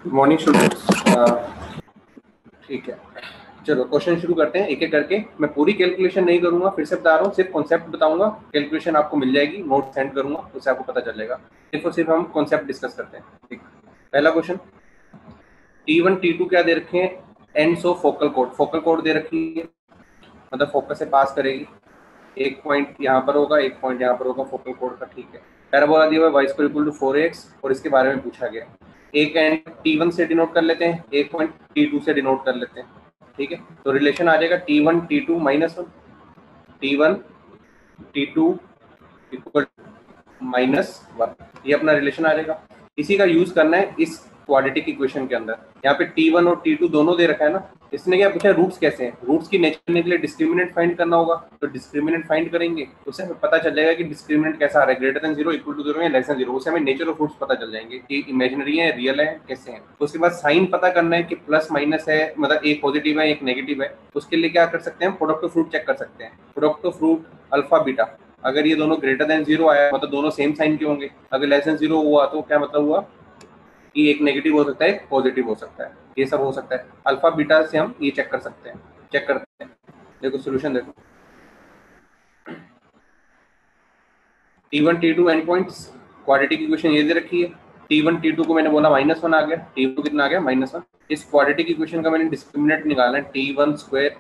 Morning students. ठीक है, चलो क्वेश्चन शुरू करते हैं एक एक करके। मैं पूरी कैलकुलेशन नहीं करूंगा, फिर से बता रहा हूँ, सिर्फ कॉन्सेप्ट बताऊंगा। कैलकुलेशन आपको मिल जाएगी, नोट सेंड करूंगा, उससे आपको पता चल जाएगा। सिर्फ और सिर्फ हम कॉन्सेप्ट डिस्कस करते हैं। ठीक, पहला क्वेश्चन, T1 T2 क्या दे रखे हैं? Ends of focal code, focal code दे रखी है, मतलब फोकस से पास करेगी। एक पॉइंट यहाँ पर होगा, एक पॉइंट यहाँ पर होगा फोकल कोड का। ठीक है, पैराबोला दिया हुआ है y = 4x और इसके बारे में पूछा गया। एक एंड T1 से डिनोट कर लेते हैं, एक पॉइंट T2 से डिनोट कर लेते हैं। ठीक है, तो रिलेशन आ जाएगा T1 T2 -1, T1 T2 equal -1, ये अपना रिलेशन आ जाएगा। इसी का यूज करना है इस क्वाड्रेटिक इक्वेशन के अंदर। यहाँ पे T1 और T2 दोनों दे रखा है ना, इसने क्या पूछा, रूट्स कैसे हैं। रूट्स की नेचर करने के लिए डिस्क्रिमिनेंट फाइंड करना होगा, तो डिस्क्रिमिनेंट फाइंड करेंगे, उससे हमें पता चल जाएगा कि डिस्क्रिमिनेंट कैसा आ रहा है, >0, =0 या <0। उससे हमें नेचर ऑफ रूट्स पता चल जाएंगे कि इमेजिनरी है, रियल है, कैसे हैं। तो उसके बाद साइन पता करना है कि प्लस माइनस है, मतलब एक पॉजिटिव है एक नेगेटिव है। उसके लिए क्या कर सकते हैं, प्रोडक्ट ऑफ रूट चेक कर सकते हैं। Product of root alpha beta, अगर ये दोनों >0 आया मतलब दोनों सेम साइन के होंगे। अगर <0 हुआ तो क्या मतलब हुआ कि एक नेगेटिव हो सकता है, एक पॉजिटिव हो सकता है, ये सब हो सकता है। अल्फा बीटा से हम ये चेक कर सकते हैं, चेक करते हैं। देखो सोल्यूशन देखो, T1 T2 and points, quadratic equation ये दे रखी है। T1 T2 को मैंने बोला -1 आ गया, T2 कितना आ गया, -1। इस क्वाड्रेटिक इक्वेशन का मैंने डिस्क्रिमिनेंट निकाला है, T1²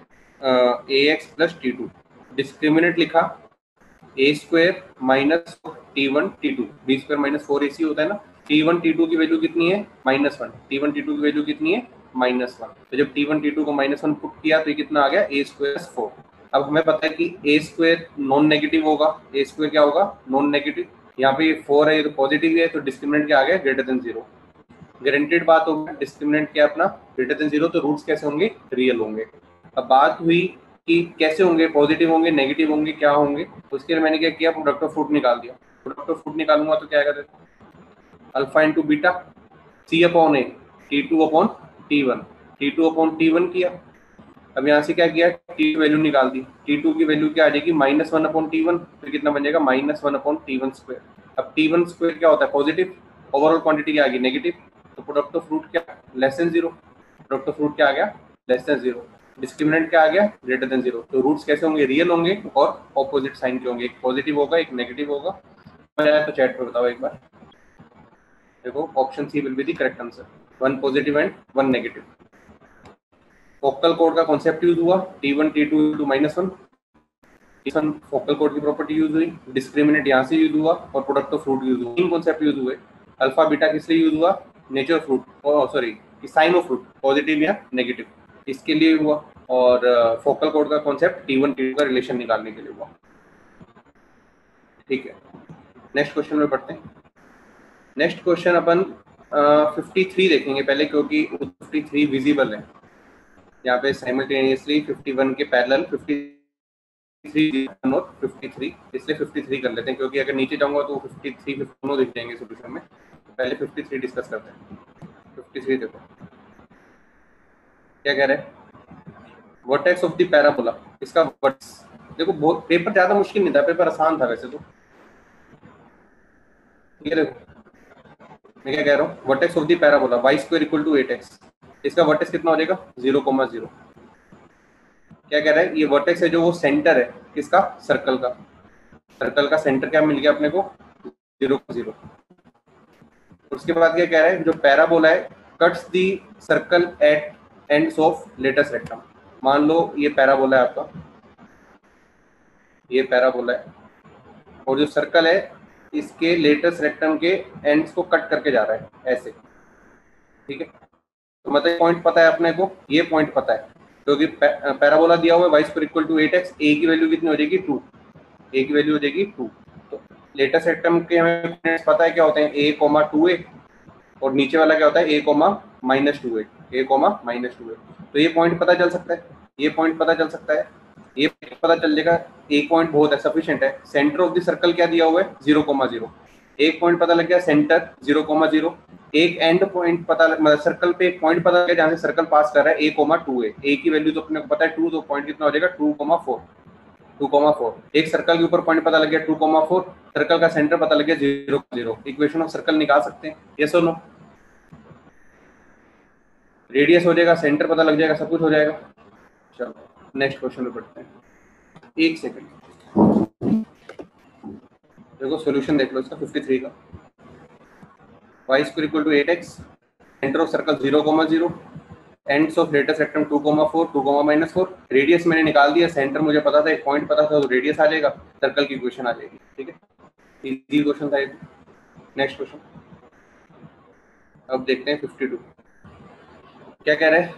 ax + T2। डिस्क्रिमिनेंट लिखा a² minus T1 T2, b² - 4ac होता है ना। T1 T2 की वैल्यू कितनी है, -1। T1 T2 की वैल्यू कितनी है, -1। तो जब T1 T2 को -1 पुट किया तो ये कितना आ गया, a² + 4। अब हमें पता है कि a² नॉन नेगेटिव होगा, a² क्या होगा, नॉन नेगेटिव। यहाँ पे 4 है, ये तो पॉजिटिव है, तो डिस्क्रिमिनेंट क्या आ गया, >0। गारंटेड बात होगी, डिस्क्रिमिनेंट क्या अपना >0, तो रूट्स कैसे होंगे, रियल होंगे। अब बात हुई कि कैसे होंगे, पॉजिटिव होंगे, नेगेटिव होंगे, क्या होंगे। उसके लिए मैंने क्या किया, प्रोडक्ट ऑफ रूट निकाल दिया। प्रोडक्ट ऑफ रूट निकालूंगा तो क्या आएगा, देखो, alpha into beta C/A, T2/T1, T2/T1 किया। अब यहाँ से क्या किया, T वैल्यू निकाल दी। T2 की वैल्यू क्या आ जाएगी, -1/T1, तो कितना बन जाएगा, -1/T1²। अब T1² क्या होता है, पॉजिटिव। ओवरऑल क्वांटिटी क्या आ गई, नेगेटिव। तो प्रोडक्ट ऑफ रूट क्या, <0। प्रोडक्ट ऑफ रूट क्या आ गया, <0। डिस्क्रिमिनेंट क्या आ गया, >0। तो रूट्स कैसे होंगे, रियल होंगे और ऑपोजिट साइन के होंगे, एक पॉजिटिव होगा एक नेगेटिव होगा। तो चैट पे बताओ एक बार। देखो option C will be the correct answer, 1 positive and 1 negative. Focal कोड का कॉन्सेप्ट यूज हुआ, T1 T2 × -1, फोकल कोड की प्रॉपर्टी यूज हुई, डिस्क्रिमिनेंट यहाँ से यूज हुआ और प्रोडक्ट ऑफ रूट यूज हुआ। तीन कॉन्सेप्ट यूज हुए। अल्फा बीटा किस लिए यूज हुआ, nature of root, sorry sign of root, positive या नेगेटिव, इसके लिए हुआ। और फोकल कोड का कॉन्सेप्ट T1 T2 का रिलेशन निकालने के लिए हुआ। ठीक है, नेक्स्ट क्वेश्चन में पढ़ते हैं। नेक्स्ट क्वेश्चन अपन 53 देखेंगे पहले, क्योंकि 53 विजिबल है यहाँ पे साइमल्टेनियसली 51 के पैरेलल 53 और 53, इसलिए 53 कर लेते हैं, क्योंकि अगर नीचे जाऊंगा तो 53 दोनों दिख जाएंगे सोल्यूशन में। तो पहले 53 डिस्कस करते हैं। 53 देखो क्या कह रहे हैं, वर्टेक्स ऑफ द पैराबोला, इसका वर्टेक्स देखो, बहुत पेपर ज्यादा मुश्किल नहीं था, पेपर आसान था वैसे तो। ये देखो मैं क्या कह रहा हूँ, vertex of the parabola y² = 8x, इसका वर्टेक्स कितना हो जाएगा, 0,0। क्या कह रहा है, ये वर्टेक्स है जो वो सेंटर है किसका, सर्कल का। सर्कल का सेंटर क्या मिल गया अपने को, 0,0। उसके बाद क्या कह रहा है, जो पैराबोला है cuts the circle at ends of latus rectum. मान लो ये पैराबोला है आपका, ये पैराबोला है और जो सर्कल है इसके लेटस रेक्टम के एंड्स को कट करके जा रहा है ऐसे। ठीक है, तो मतलब पॉइंट पता है अपने को, ये पॉइंट पता है, क्योंकि पैराबोला दिया हुआ है y² = 8x, a की वैल्यू कितनी हो जाएगी, 2, a की वैल्यू हो जाएगी 2। तो लेटेस्ट रेक्टम के हमें पता है क्या होते हैं, a, 2a, और नीचे वाला क्या होता है, a, -2a, a, -2a। तो ये पॉइंट पता चल सकता है, ये पॉइंट पता चल सकता है, ये पता चल जाएगा। एक पॉइंट बहुत है, सफिशिएंट है। सेंटर ऑफ द सर्कल क्या दिया हुआ है, 0,0। एक पॉइंट पता लग गया, सेंटर 0,0। एक एंड पॉइंट पता, मतलब सर्कल पे एक पॉइंट पता लग गया जहाँ से सर्कल पास कर रहा है, a, 2a। a की वैल्यू तो अपने को पता है 2, तो पॉइंट कितना हो जाएगा, 2,4। 2,4। एक सर्कल के ऊपर पॉइंट पता लग गया 2,4, सर्कल का सेंटर पता लग गया 0,0। इक्वेशन ऑफ सर्कल निकाल सकते हैं, यस और नो। रेडियस हो जाएगा, सेंटर पता लग जाएगा, सब कुछ हो जाएगा। चलो नेक्स्ट क्वेश्चन पे पढ़ते हैं। एक सेकंड, देखो सॉल्यूशन देख लो इसका 53 का। y square equal to 8x, centre of circle 0,0, ends of latus rectum 2,4, 2,-4। Radius मैंने निकाल दिया, सेंटर मुझे पता था, एक पॉइंट पता था, तो रेडियस आ जाएगा, सर्कल की इक्वेशन आ जाएगी। ठीक है, इजी क्वेश्चन था। नेक्स्ट क्वेश्चन अब देखते हैं 52। क्या कह रहे हैं?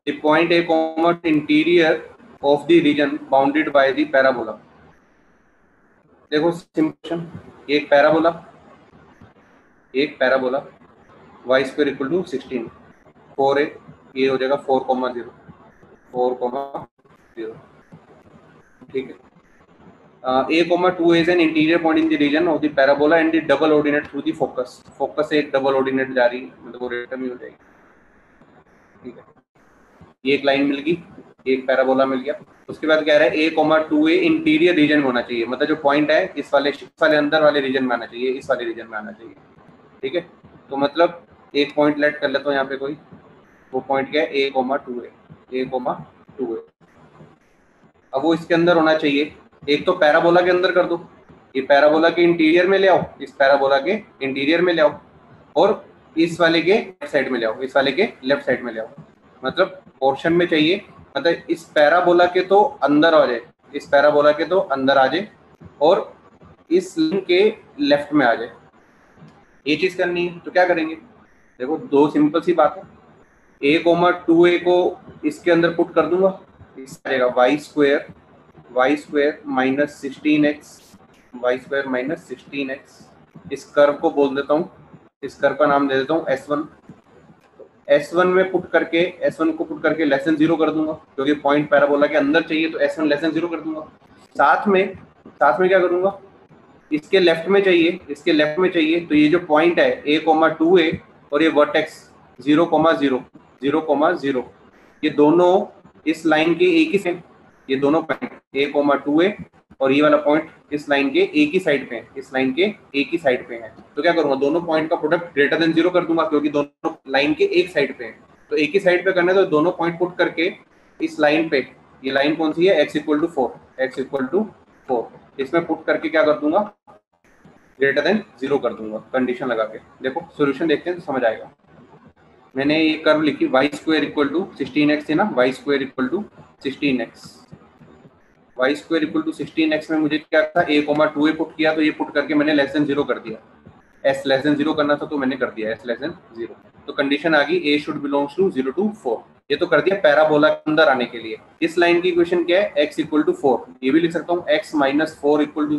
The point A comma interior of the region bounded by the parabola. देखो सिंपल, एक parabola y square equal to 16, 4a, ये हो जाएगा 4,0, 4,0। ठीक है, a,2 is an interior point in the region of the parabola and the double ordinate through the focus। Focus से एक double ordinate जा रही है, मतलब वो रेक्टम ही हो जाएगी। ठीक है, ये एक लाइन मिल गई, एक पैराबोला मिल गया। उसके बाद कह रहा है a,2a इंटीरियर रीजन में होना चाहिए, मतलब जो पॉइंट है इस वाले अंदर वाले रीजन में आना चाहिए, इस वाले रीजन में आना चाहिए। ठीक है, तो मतलब एक पॉइंट लेट कर लेता हूँ यहाँ पे कोई, वो पॉइंट क्या है a,2a। अब वो इसके अंदर होना चाहिए, एक तो पैराबोला के अंदर कर दो, ये पैराबोला के इंटीरियर में ले आओ, इस पैराबोला के इंटीरियर में ले आओ, और इस वाले के लेफ्ट साइड में ले आओ, इस वाले के लेफ्ट साइड में ले आओ। मतलब पोर्शन में चाहिए, मतलब इस पैराबोला के तो अंदर आ जाए, इस पैराबोला के तो अंदर आ जाए, और इस लाइन के लेफ्ट में आ जाए। ये चीज करनी है, तो क्या करेंगे? देखो दो सिंपल सी बात है, a,2a को इसके अंदर पुट कर दूंगा, इस आएगा y स्क्वायर माइनस 16x। इस कर्व को बोल देता हूँ, इस कर्व का नाम दे देता हूँ S1। S1 में पुट करके, S1 को पुट करके लेस देन 0 कर दूंगा, क्योंकि पॉइंट पैराबोला के अंदर चाहिए, तो S1 लेस देन 0 कर दूंगा। साथ में क्या करूंगा, इसके लेफ्ट में चाहिए, तो ये जो पॉइंट है a,2a और ये वर्टेक्स 0,0, ये दोनों इस लाइन के एक ही से, ये दोनों पॉइंट a,2a और ये वाला पॉइंट इस लाइन के एक ही साइड पे है, तो क्या करूंगा, दोनों पॉइंट का प्रोडक्ट ग्रेटर देन 0 कर दूंगा, क्योंकि दोनों लाइन के एक साइड पे है, तो एक ही साइड पे करना है, तो दोनों पॉइंट पुट करके इस लाइन पे, ये लाइन कौन सी है, x इक्वल टू 4, इसमें पुट करके क्या कर दूंगा, ग्रेटर देन 0 कर दूंगा, कंडीशन लगा के। देखो सॉल्यूशन देखते हैं तो समझ आएगा। मैंने ये कर्व लिखी, y square equal to 16x थी ना, y square equal to 16x में मुझे क्या था, a,2a पुट किया, तो ये पुट करके मैंने लेस देन 0 कर दिया, s लेस देन 0 करना था तो मैंने कर दिया s लेस देन 0, तो कंडीशन आ गई a should belongs to 0 to 4। ये तो कर दिया पैराबोला के अंदर आने के लिए। इस लाइन की इक्वेशन क्या है, x इक्वल टू 4, ये भी लिख सकता हूँ x माइनस 4 इक्वल टू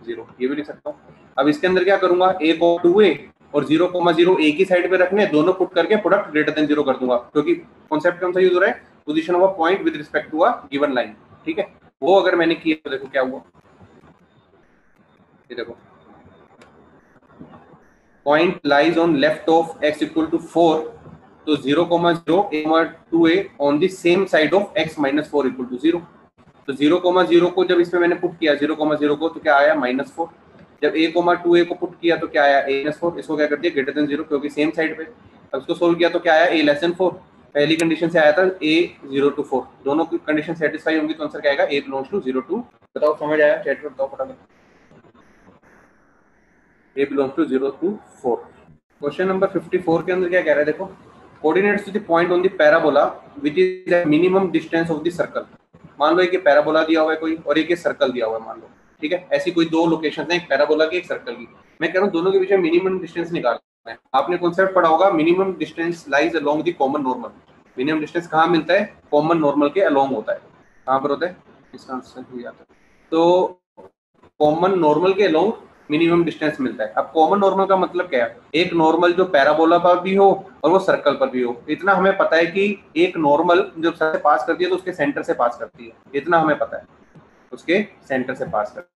0, ये भी लिख सकता हूँ। अब इसके अंदर क्या करूंगा, a,2a और 0,0 एक ही साइड पे रखने, दोनों पुट करके प्रोडक्ट ग्रेटर देन 0 कर दूंगा, क्योंकि कॉन्सेप्ट कौन सा यूज हो रहा है, position of a point with respect to a given line. ठीक है, वो अगर मैंने किया तो देखो क्या हुआ, ये देखो point lies on left of x equal to 4, तो 0,0 a,2a on the same side of x minus 4 equal to 0, तो 0,0 को जब इसमें मैंने पुट किया 0,0 को, तो क्या आया -4। जब a,2a को पुट किया तो क्या आया a-4, इसको क्या कर दिया ग्रेटर देन 0, क्योंकि सेम साइड पे। अब इसको सोल्व किया तो क्या आया a लेस देन 4, पहली कंडीशन से आया था a 0 to 4, दोनों की कंडीशन सेटिस्फाई होंगी तो आंसर क्या आएगा, a बिलोंग्स टू 0 to, बताओ समझ आया, चैट में बताओ फटाफट, a belongs to 0 to 4। Question number 54 के अंदर क्या कह रहा है, देखो coordinates to the point on the parabola which is the minimum distance of the circle. मान लो एक पैराबोला दिया हुआ है कोई, और एक सर्कल दिया हुआ है, मान लो, ठीक है, ऐसी कोई दो लोकेशन है, एक पैराबोला की एक सर्कल की। मैं कह रहा हूँ दोनों के बीच में मिनिमम डिस्टेंस निकालना है। आपने कॉन्सेप्ट पढ़ा होगा, minimum distance lies along the common normal. Minimum distance कहाँ मिलता है, कॉमन नॉर्मल के अलोंग होता है। कहाँ पर होता है, इसका आंसर हो जाता है, तो कॉमन नॉर्मल के अलोंग मिनिमम डिस्टेंस मिलता है। अब कॉमन नॉर्मल का मतलब क्या है, एक नॉर्मल जो पैराबोला पर भी हो और वो सर्कल पर भी हो। इतना हमें पता है कि एक नॉर्मल जब सर से पास करती है तो उसके सेंटर से पास करती है, इतना हमें पता है, उसके सेंटर से पास करती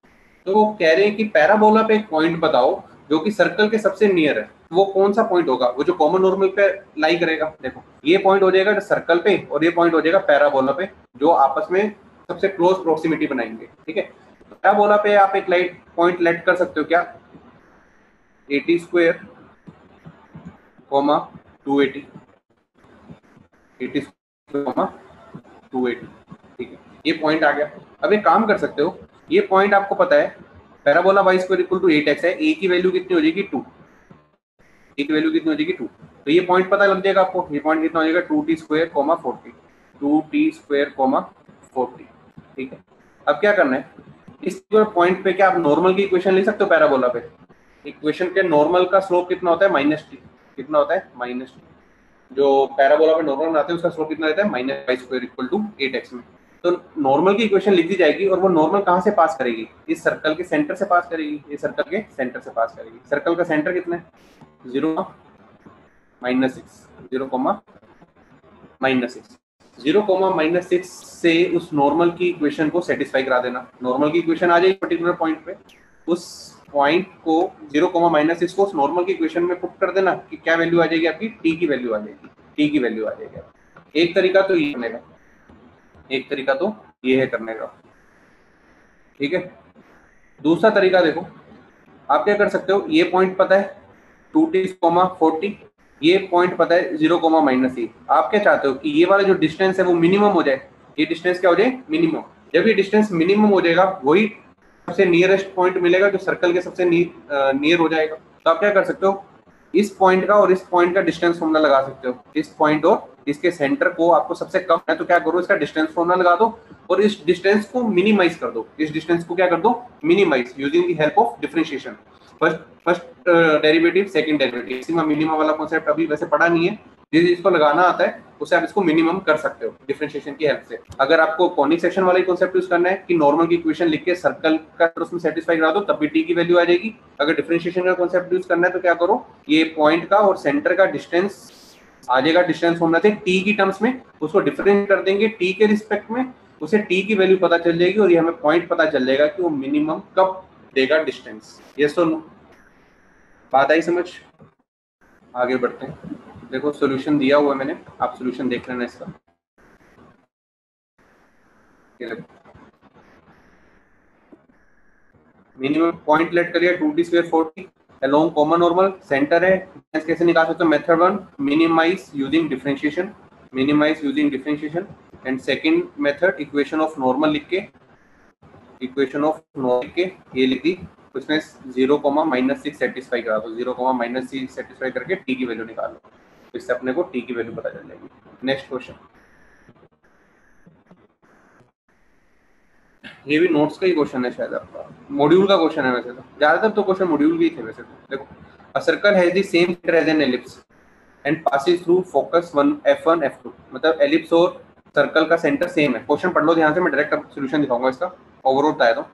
है। तो वो कह रहे हैं कि पैराबोला पे एक पॉइंट बताओ जो कि सर्कल के सबसे नियर है, वो कौन सा पॉइंट होगा, वो जो कॉमन नॉर्मल पे लाई करेगा। देखो ये पॉइंट हो जाएगा सर्कल पे और ये पॉइंट हो जाएगा पैराबोला पे, जो आपस में सबसे क्लोज प्रोक्सीमिटी बनाएंगे। ठीक है, पैराबोला पे आप एक लाइट पॉइंट लेट कर सकते हो क्या, 80 स्क्वायर कॉमा 280, 80 कॉमा 280, ठीक है, ये पॉइंट आ गया। अब एक काम कर सकते हो, ये पॉइंट आपको पता है parabola Y square equal to 8x है, ए की वैल्यू कितनी हो जाएगी 2, ए की वैल्यू कितनी हो जाएगी 2, तो ये पॉइंट पता लग जाएगा आपको, ये पॉइंट कितना हो जाएगा 2t square comma 40, 2t square comma 40, ठीक है। अब क्या करना है, इस पॉइंट पे क्या आप नॉर्मल की इक्वेशन ले सकते हो पैराबोला पे, इक्वेशन के नॉर्मल का स्लोप कितना होता है -t, कितना होता है -t, जो पैराबोला पे नॉर्मल बनाते हैं उसका स्लोप कितना रहता है -y square equal to 8x में। तो नॉर्मल की इक्वेशन लिख दी जाएगी और वो नॉर्मल कहाँ से पास करेगी, इस सर्कल के सेंटर से पास करेगी, इस सर्कल के सेंटर से पास करेगी। सर्कल का सेंटर कितना है 0, -6, 0, -6, 0, -6 से उस नॉर्मल की इक्वेशन को सेटिस्फाई करा देना। नॉर्मल की इक्वेशन आ जाएगी पर्टिकुलर पॉइंट पे, उस पॉइंट को 0, -6 को उस नॉर्मल की इक्वेशन में पुट कर देना कि क्या वैल्यू आ जाएगी आपकी, t की वैल्यू आ जाएगी, t की वैल्यू आ जाएगी। एक तरीका तो ये करने का, एक तरीका तो ये है करने का, ठीक है। दूसरा तरीका देखो, आप क्या कर सकते हो, ये पॉइंट पता है 2t, 40, ये पॉइंट पता है 0, -e। आप क्या चाहते हो कि ये वाला जो डिस्टेंस है वो मिनिमम हो जाए, ये डिस्टेंस क्या हो जाए मिनिमम। जब ये डिस्टेंस मिनिमम हो जाएगा वही सबसे नियरेस्ट पॉइंट मिलेगा जो सर्कल के सबसे नियर हो जाएगा। तो आप क्या कर सकते हो, इस पॉइंट का और इस पॉइंट का डिस्टेंस फॉर्मूला लगा सकते हो, इस पॉइंट और इसके सेंटर को आपको सबसे कम है तो क्या करो, इसका डिस्टेंस फॉर्मूला लगा दो और इस डिस्टेंस को मिनिमाइज कर दो, इस डिस्टेंस को क्या कर दो minimize using the help of differentiation. First derivative second derivative, इसमें मिनिमम वाला कॉन्सेप्ट अभी वैसे पढ़ा नहीं है, जिसको लगाना आता है उससे आप इसको मिनिमम कर सकते हो डिफरेंशिएशन की हेल्प से। अगर आपको कॉनिक सेक्शन वाला कॉन्सेप्ट यूज करना है कि नॉर्मल की इक्वेशन लिख के सर्कल का उसमें सेटिस्फाई करा दो तब भी टी की वैल्यू आ जाएगी। अगर डिफरेंशिएशन का कॉन्सेप्ट यूज करना है तो क्या करो, ये पॉइंट का और सेंटर का डिस्टेंस आ जाएगा, डिस्टेंस फॉर्मूला से टी की टर्म्स में उसको डिफरेंशिएट कर देंगे टी के रिस्पेक्ट में, उसे टी की वैल्यू पता चल जाएगी और ये हमें पॉइंट पता चल जाएगा कि वो मिनिमम कब देगा डिस्टेंस। यस और नो, बात आई समझ? आगे बढ़ते हैं। देखो सॉल्यूशन दिया हुआ है मैंने, आप सॉल्यूशन देख लेना इसका। मिनिमम पॉइंट लेट करिए 2t square 40 along common normal, centre है, कैसे निकाल सकते हो, method 1 minimize using differentiation, minimize using differentiation, and second method equation of normal लिख के, इक्वेशन ऑफ नॉर्मल लिख के ये लिख दी, उसमें 0, -6 सेटिस्फाई करा दो, 0, -6 सेटिस्फाई करके t की वैल्यू निकाल लो, इससे अपने को t की वैल्यू पता चल जाएगी। नेक्स्ट क्वेश्चन, ये भी नोट्स का ही क्वेश्चन है शायद, आपका मॉड्यूल का क्वेश्चन है वैसे तो, ज्यादातर तो क्वेश्चन मॉड्यूल के ही थे वैसे तो। देखो, a circle has the same centre as an ellipse and passes through focus f1 f2, मतलब एलिप्स और सर्कल का सेंटर सेम है। क्वेश्चन पढ़ लो ध्यान से, मैं डायरेक्ट सॉल्यूशन दिखाऊंगा इसका, ओवरऑल बताया तो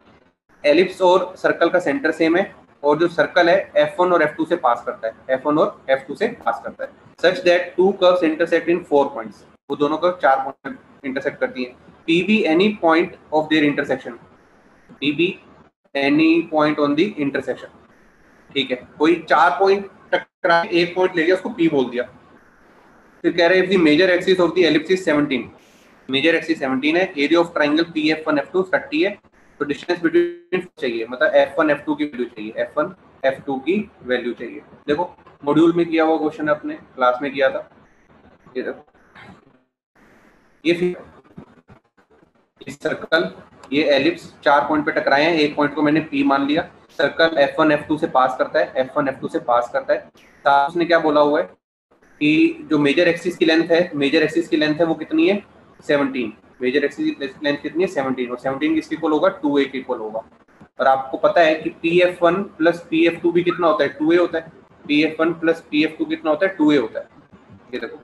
एलिप्स और सर्कल का सेंटर सेम है और जो सर्कल है f1 और f2 से पास करता है, f1 और f2 से पास करता है, such that to curves intersect in 4 points, वो दोनों कर्व 4 पॉइंट इंटरसेक्ट करती हैं, p be any point of their intersection, p be any point on the intersection, ठीक है। कोई 4 पॉइंट टकरा एक पॉइंट ले लिया उसको p बोल दिया, फिर कह रहे हैं if the major axis of the ellipse is 17, major axis 17 है, area of triangle PF1 F2 30 है, तो डिस्टेंस बिटवीन चाहिए, मतलब F1 F2 की वैल्यू चाहिए, F1 F2 की वैल्यू चाहिए। देखो मॉड्यूल में किया हुआ क्वेश्चन अपने क्लास में किया था, ये देखो, ये फिर सर्कल, ये एलिप्स 4 पॉइंट पे टकराए हैं, एक पॉइंट को मैंने P मान लिया, सर्कल F1 F2 से पास करता है, F1 F2 से पास करता है, साथ उसने क्या बोला हुआ है कि जो मेजर एक्सिस की लेंथ है, मेजर एक्सिस की लेंथ है वो कितनी है 17, मेजर एक्सिस की लेंथ कितनी है 17, और 17 किसके इक्वल होगा 2a के इक्वल होगा। और आपको पता है कि PF1 प्लस PF2 भी कितना होता है 2a होता है, PF1 प्लस PF2 कितना होता है 2a होता है, ये देखो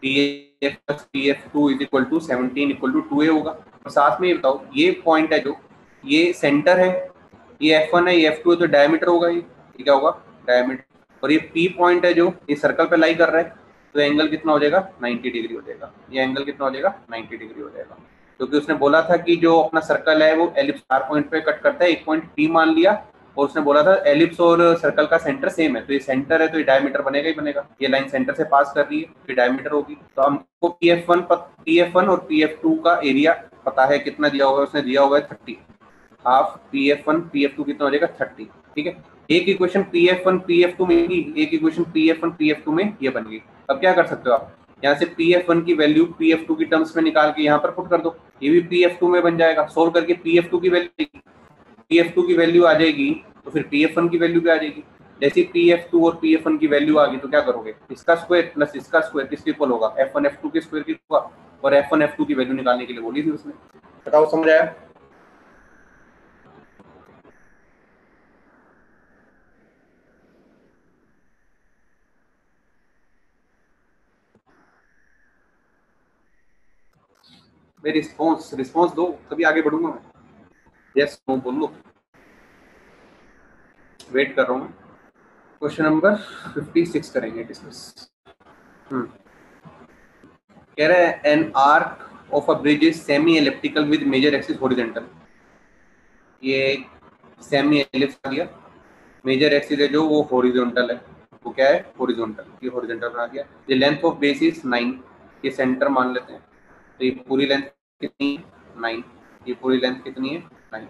PF plus PF2 is equal to 17 equal to 2a होगा। और साथ में ये बताओ, ये पॉइंट है जो ये सेंटर है, ये F1 है, ये F2 है, तो डायमीटर होगा, ये क्या होगा डायमीटर, और ये P पॉइंट है जो ये सर्कल पे लाई कर रहा है, तो एंगल कितना हो जाएगा 90 डिग्री हो जाएगा, ये एंगल कितना हो जाएगा 90 डिग्री हो जाएगा, क्योंकि उसने बोला था कि जो अपना सर्कल है वो एलिप्स 4 पॉइंट पे कट करता है, एक पॉइंट P मान लिया, और उसने बोला था एलिप्स और सर्कल का सेंटर सेम है, तो ये सेंटर है तो ये डायमीटर बनेगा ही बनेगा, ये लाइन सेंटर से पास कर रही है तो डायमीटर होगी। तो हमको PF1 और PF2 का एरिया पता है कितना दिया होगा, उसने दिया होगा 30, हाफ PF1 PF2 कितना हो जाएगा 30, ठीक है। एक इक्वेशन PF1 PF2 में थी, एक इक्वेशन PF1 PF2 में ये बन गई। अब क्या कर सकते हो आप, यहाँ से PF1 की वैल्यू PF2 की टर्म्स में निकाल के यहाँ पर पुट कर दो, ये भी PF2 में बन जाएगा। सोल्व करके PF2 की वैल्यू आ जाएगी, तो फिर PF1 की वैल्यू भी आ जाएगी। जैसे PF2 और PF1 की वैल्यू आ गई तो क्या करोगे, इसका स्क्वायर प्लस इसका स्क्वायर किसके इक्वल होगा, F1 F2 के स्क्वायर की होगा, और F1 F2 की वैल्यू निकालने के लिए बोली थी उसने। बताओ समझ आया? मेरी रिस्पॉन्स दो, तभी आगे बढ़ूंगा मैं। यस नो बोल लो, वेट कर रहा हूँ। क्वेश्चन नंबर 56 करेंगे डिस्कस। कह रहा है an arc of a bridge is semi elliptical with major axis horizontal. ये सेमी एलिप्स आ गया, मेजर एक्सिस है जो वो हॉरिजॉन्टल है, वो क्या है हॉरिजॉन्टल, ये हॉरिजॉन्टल बना दिया। ये लेंथ ऑफ बेस इज 9, ये सेंटर मान लेते हैं, तो ये पूरी लेंथ कितनी है 9, ये पूरी लेंथ कितनी है 9।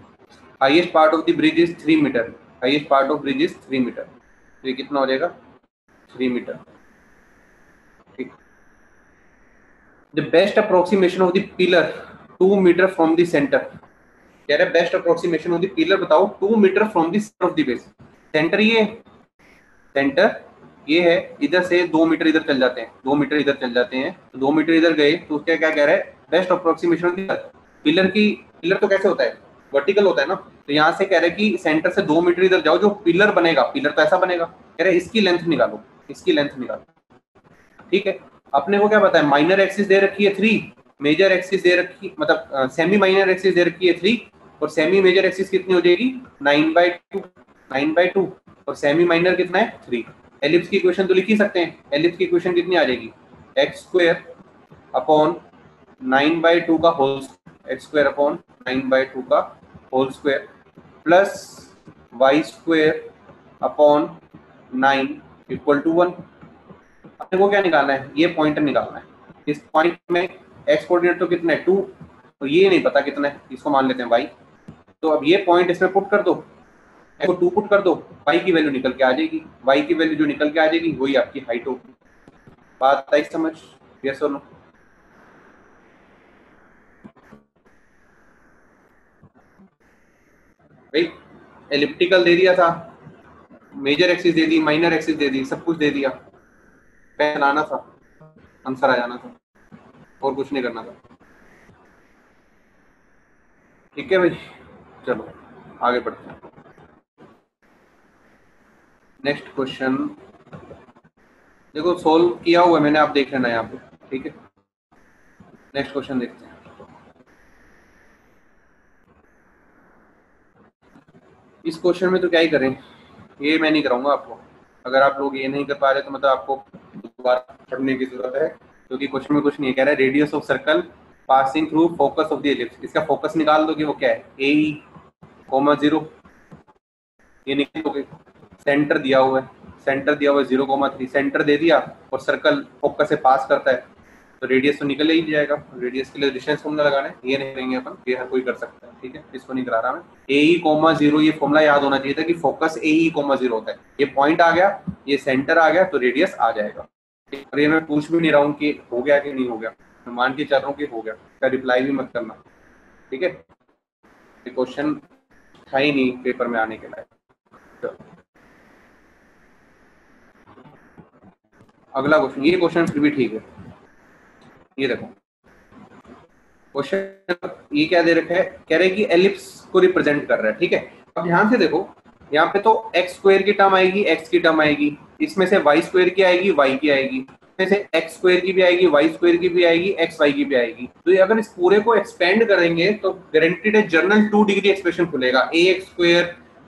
Highest part of the bridge is 3 metre, highest part of bridge is 3 metre, तो ये कितना हो जाएगा 3 मीटर। ठीक, the best approximation of the pillar 2 metre from the centre. कह रहे best approximation of the pillar बताओ 2 metre from the centre of the base. Centre ये, सेंटर ये है, इधर से 2 मीटर इधर चल जाते हैं, 2 मीटर इधर चल जाते हैं, तो 2 मीटर इधर गए तो उसका क्या कह रहा है बेस्ट अप्रोक्सीमेशन पिलर की। पिलर तो कैसे होता है वर्टिकल होता है ना, तो यहाँ से कह रहे हैं कि सेंटर से 2 मीटर इधर जाओ, जो पिलर बनेगा, पिलर तो ऐसा बनेगा, कह रहे इसकी लेंथ निकालो, इसकी लेंथ निकालो। ठीक है, अपने को क्या पता है माइनर एक्सिस दे रखी है 3, मेजर एक्सिस दे रखी, मतलब सेमी माइनर एक्सिस दे रखी है 3, और सेमी मेजर एक्सिस कितनी हो जाएगी 9/2, 9/2, और सेमी माइनर कितना है 3। एलिप्स की इक्वेशन तो लिख ही सकते हैं, एलिप्स की इक्वेशन कितनी आ जाएगी x² अपॉन 9/2 का होल, x² अपॉन 9/2 का whole square plus y² upon 9 equal to 1। अपने को क्या निकालना है, ये पॉइंट निकालना है। इस पॉइंट में एक्स कोऑर्डिनेट तो कितना है 2, और ये नहीं पता कितना है, इसको मान लेते हैं y। तो अब ये पॉइंट इसमें पुट कर दो, को 2 पुट कर दो, y की वैल्यू निकल के आ जाएगी, y की वैल्यू जो निकल के आ जाएगी वही आपकी हाइट होगी। बात आई समझ? यस और नो? भाई एलिप्टिकल दे दिया था, मेजर एक्सिस दे दी, माइनर एक्सिस दे दी, सब कुछ दे दिया, पेन आना था, आंसर आ जाना था, और कुछ नहीं करना था। ठीक है भाई, चलो आगे बढ़ते हैं। नेक्स्ट क्वेश्चन देखो सोल्व किया हुआ है मैंने, आप देख लेना यहाँ पे। ठीक है, नेक्स्ट क्वेश्चन देखते हैं। इस क्वेश्चन में तो क्या ही करें, ये मैं नहीं कराऊंगा आपको। अगर आप लोग ये नहीं कर पा रहे तो मतलब आपको दोबारा पढ़ने की जरूरत है, क्योंकि क्वेश्चन में कुछ नहीं कह रहा है radius of circle passing through focus of the ellipse. इसका फोकस निकाल दो कि वो क्या है AE, 0, ये निकाल दोगे। सेंटर दिया हुआ है, सेंटर दिया हुआ है 0,3, सेंटर दे दिया, और सर्कल फोकस से पास करता है, तो रेडियस तो निकल ही जाएगा। रेडियस के लिए डिस्टेंस फॉर्मूला लगाना है, ये नहीं करेंगे अपन, ये हर कोई कर सकता है। ठीक है, इसको नहीं करा रहा मैं। AE, 0, ये फॉर्मूला याद होना चाहिए था कि फोकस AE, 0 होता है। ये पॉइंट आ गया, ये सेंटर आ गया, तो रेडियस आ जाएगा। और ये मैं पूछ भी नहीं रहा हूँ कि हो गया कि नहीं हो गया, मैं मान के चल रहा हूँ कि हो गया, इसका रिप्लाई भी मत करना। ठीक है, ये क्वेश्चन था ही नहीं पेपर में आने के लायक। अगला क्वेश्चन, ये क्वेश्चन फिर भी ठीक है। ये देखो क्वेश्चन, ये क्या दे रखा है, कह रहे हैं कि एलिप्स को रिप्रेजेंट कर रहा है। ठीक है, अब ध्यान से देखो, यहाँ पे तो x² की टर्म आएगी, x की टर्म आएगी, इसमें से y² की आएगी, y की आएगी, इसमें से x² की भी आएगी, y² की भी आएगी, xy की भी आएगी। तो ये अगर इस पूरे को एक्सपेंड करेंगे तो गारंटीड है जनरल 2 डिग्री एक्सप्रेशन खुलेगा, ax²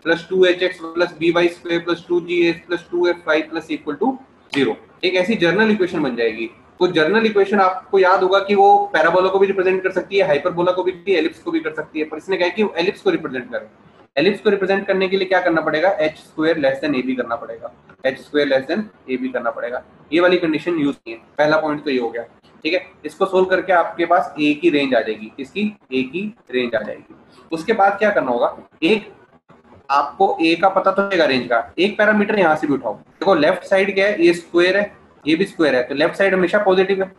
plus 2hx plus by² plus 2gh plus 2fy plus equal to 0। एक ऐसी जर्नल इक्वेशन बन जाएगी। वो जर्नल इक्वेशन आपको याद होगा कि वो पैराबोला को भी रिप्रेजेंट कर सकती है, हाइपरबोला को भी, एलिप्स को भी कर सकती है, पर इसने कहा कि एलिप्स को रिप्रेजेंट करे। एलिप्स को रिप्रेजेंट करने के लिए क्या करना पड़ेगा, h² लेस देन AB करना पड़ेगा, h² लेस देन AB करना पड़ेगा। ये वाली कंडीशन यूज की है, पहला पॉइंट तो ये हो गया। ठीक है, इसको सोल्व करके आपके पास A की रेंज आ जाएगी, इसकी A की रेंज आ जाएगी। उसके बाद क्या करना होगा, एक आपको ए का पता तो चलेगा रेंज का, एक पैरामीटर यहाँ से भी उठाओ। देखो लेफ्ट साइड क्या है, ये स्क्वायर है, ये भी स्क्वायर है, तो लेफ्ट साइड हमेशा पॉजिटिव है,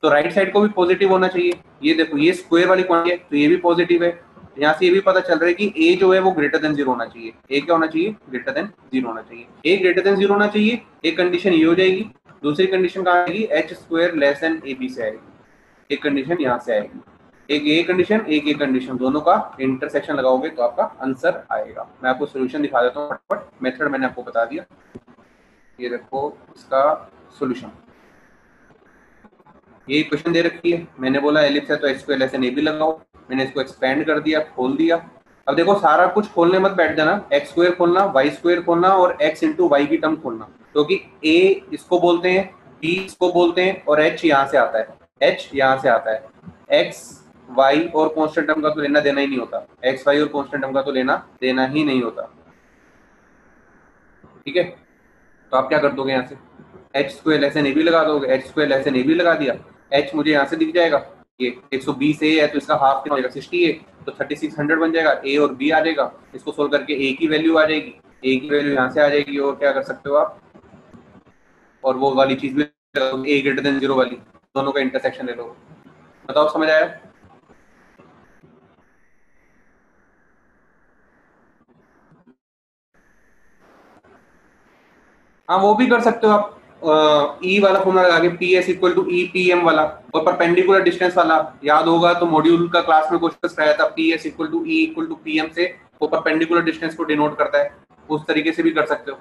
तो राइट साइड को भी पॉजिटिव होना चाहिए। ये देखो ये स्क्वायर वाली क्वांटिटी है, तो ये भी पॉजिटिव है। यहाँ से ये भी पता चल रहा है कि ए जो है वो ग्रेटर देन 0 होना चाहिए। ए क्या होना चाहिए? ग्रेटर देन 0 होना चाहिए। ए ग्रेटर देन 0 होना चाहिए। एक कंडीशन ये हो जाएगी। दूसरी कंडीशन कहाँ आएगी? H square less than A B से आएगी। एक कंडीशन यहाँ से आएगी, एक ये कंडीशन, एक ये कंडीशन, दोनों का इंटरसेक्शन लगाओगे तो आपका आंसर आएगा। मैं आपको सोल्यूशन दिखा देता हूँ फटाफट, मेथड मैंने आपको बता दिया। ये देखो इसका सोल्यूशन, ये इक्वेशन दे रखी है, मैंने बोला एलिप्स है तो X square less than A B लगाओ, मैंने इसको एक्सपेंड कर दिया, खोल दिया। अब देखो सारा कुछ खोलने मत बैठ जाना, एक्स स्क्वायर खोलना, वाई स्क्वायर खोलना और एक्स इंटू वाई की टर्म खोलना, क्योंकि ए इसको बोलते हैं, बी इसको बोलते हैं और एच यहाँ से आता है, एच यहाँ से आता है। एक्स वाई और कॉन्स्टेंट टर्म का तो लेना देना ही नहीं होता, एक्स वाई और कॉन्स्टेंट टर्म का तो लेना देना ही नहीं होता, ठीक है। तो आप क्या कर दोगे, यहाँ से H square less than A B लगा दोगे, H square less than A B लगा दिया, एच मुझे यहाँ से दिख जाएगा, ये 120 ए है तो इसका हाफ कितना हो जाएगा? 60 ए, तो 3600 बन जाएगा। ए और बी आ जाएगा, इसको सोल्व करके ए की वैल्यू आ जाएगी, ए की वैल्यू यहाँ से आ जाएगी। और क्या कर सकते हो आप, और वो वाली चीज भी ए ग्रेटर देन 0 वाली, दोनों का इंटरसेक्शन ले लो। बताओ समझ आया? हाँ वो भी कर सकते हो आप, ई वाला फॉर्मूला लगा के, P S equal to E P M वाला, और परपेंडिकुलर डिस्टेंस वाला याद होगा तो मॉड्यूल का क्लास में क्वेश्चन कराया था, P S equal to E equal to P M से वो परपेंडिकुलर डिस्टेंस को डिनोट करता है, उस तरीके से भी कर सकते हो,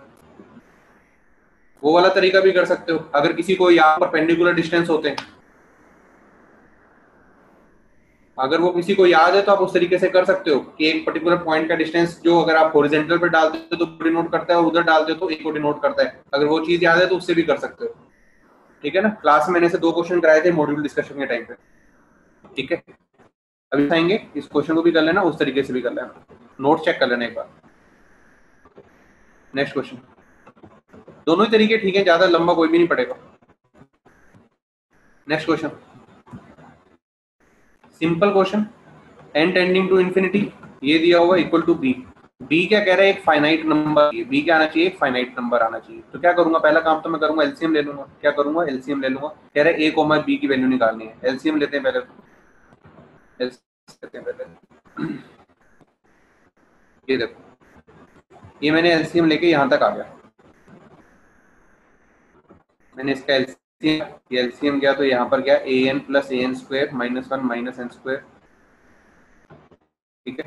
वो वाला तरीका भी कर सकते हो। अगर किसी को यहाँ परपेंडिकुलर डिस्टेंस होते हैं, अगर वो किसी को याद है तो आप उस तरीके से कर सकते हो कि एक पर्टिकुलर पॉइंट का डिस्टेंस जो अगर आप हॉरिजॉन्टल पे डालते हो तो डिनोट करता है और उधर डालते हो तो एक को डिनोट करता है। अगर वो चीज याद है तो उससे भी कर सकते हो, ठीक है ना। क्लास में मैंने से 2 क्वेश्चन कराए थे मॉड्यूल डिस्कशन के टाइम पे, ठीक है। अभी आएंगे इस क्वेश्चन को भी कर लेना, उस तरीके से भी कर लेना, नोट चेक कर लेना एक बार। नेक्स्ट क्वेश्चन, दोनों ही तरीके ठीक है, ज्यादा लंबा कोई भी नहीं पड़ेगा। Next question, simple question, n tending to infinity, ये दिया हुआ इक्वल टू b, b क्या कह रहा है? एक फाइनाइट नंबर, b क्या आना चाहिए? एक फाइनाइट नंबर आना चाहिए। तो क्या करूंगा, पहला काम तो मैं करूंगा एलसीएम ले लूंगा। क्या करूंगा? एलसीएम ले लूंगा। कह रहा है a कोमा b की वैल्यू निकालनी है, एलसीएम लेते हैं पहले, लेते हैं पहले। ये देखो, ये मैंने एलसीएम लेके यहाँ तक आ गया, मैंने इसका एलसीएम गया तो यहाँ पर गया an plus an square minus 1 minus n square, ठीक है।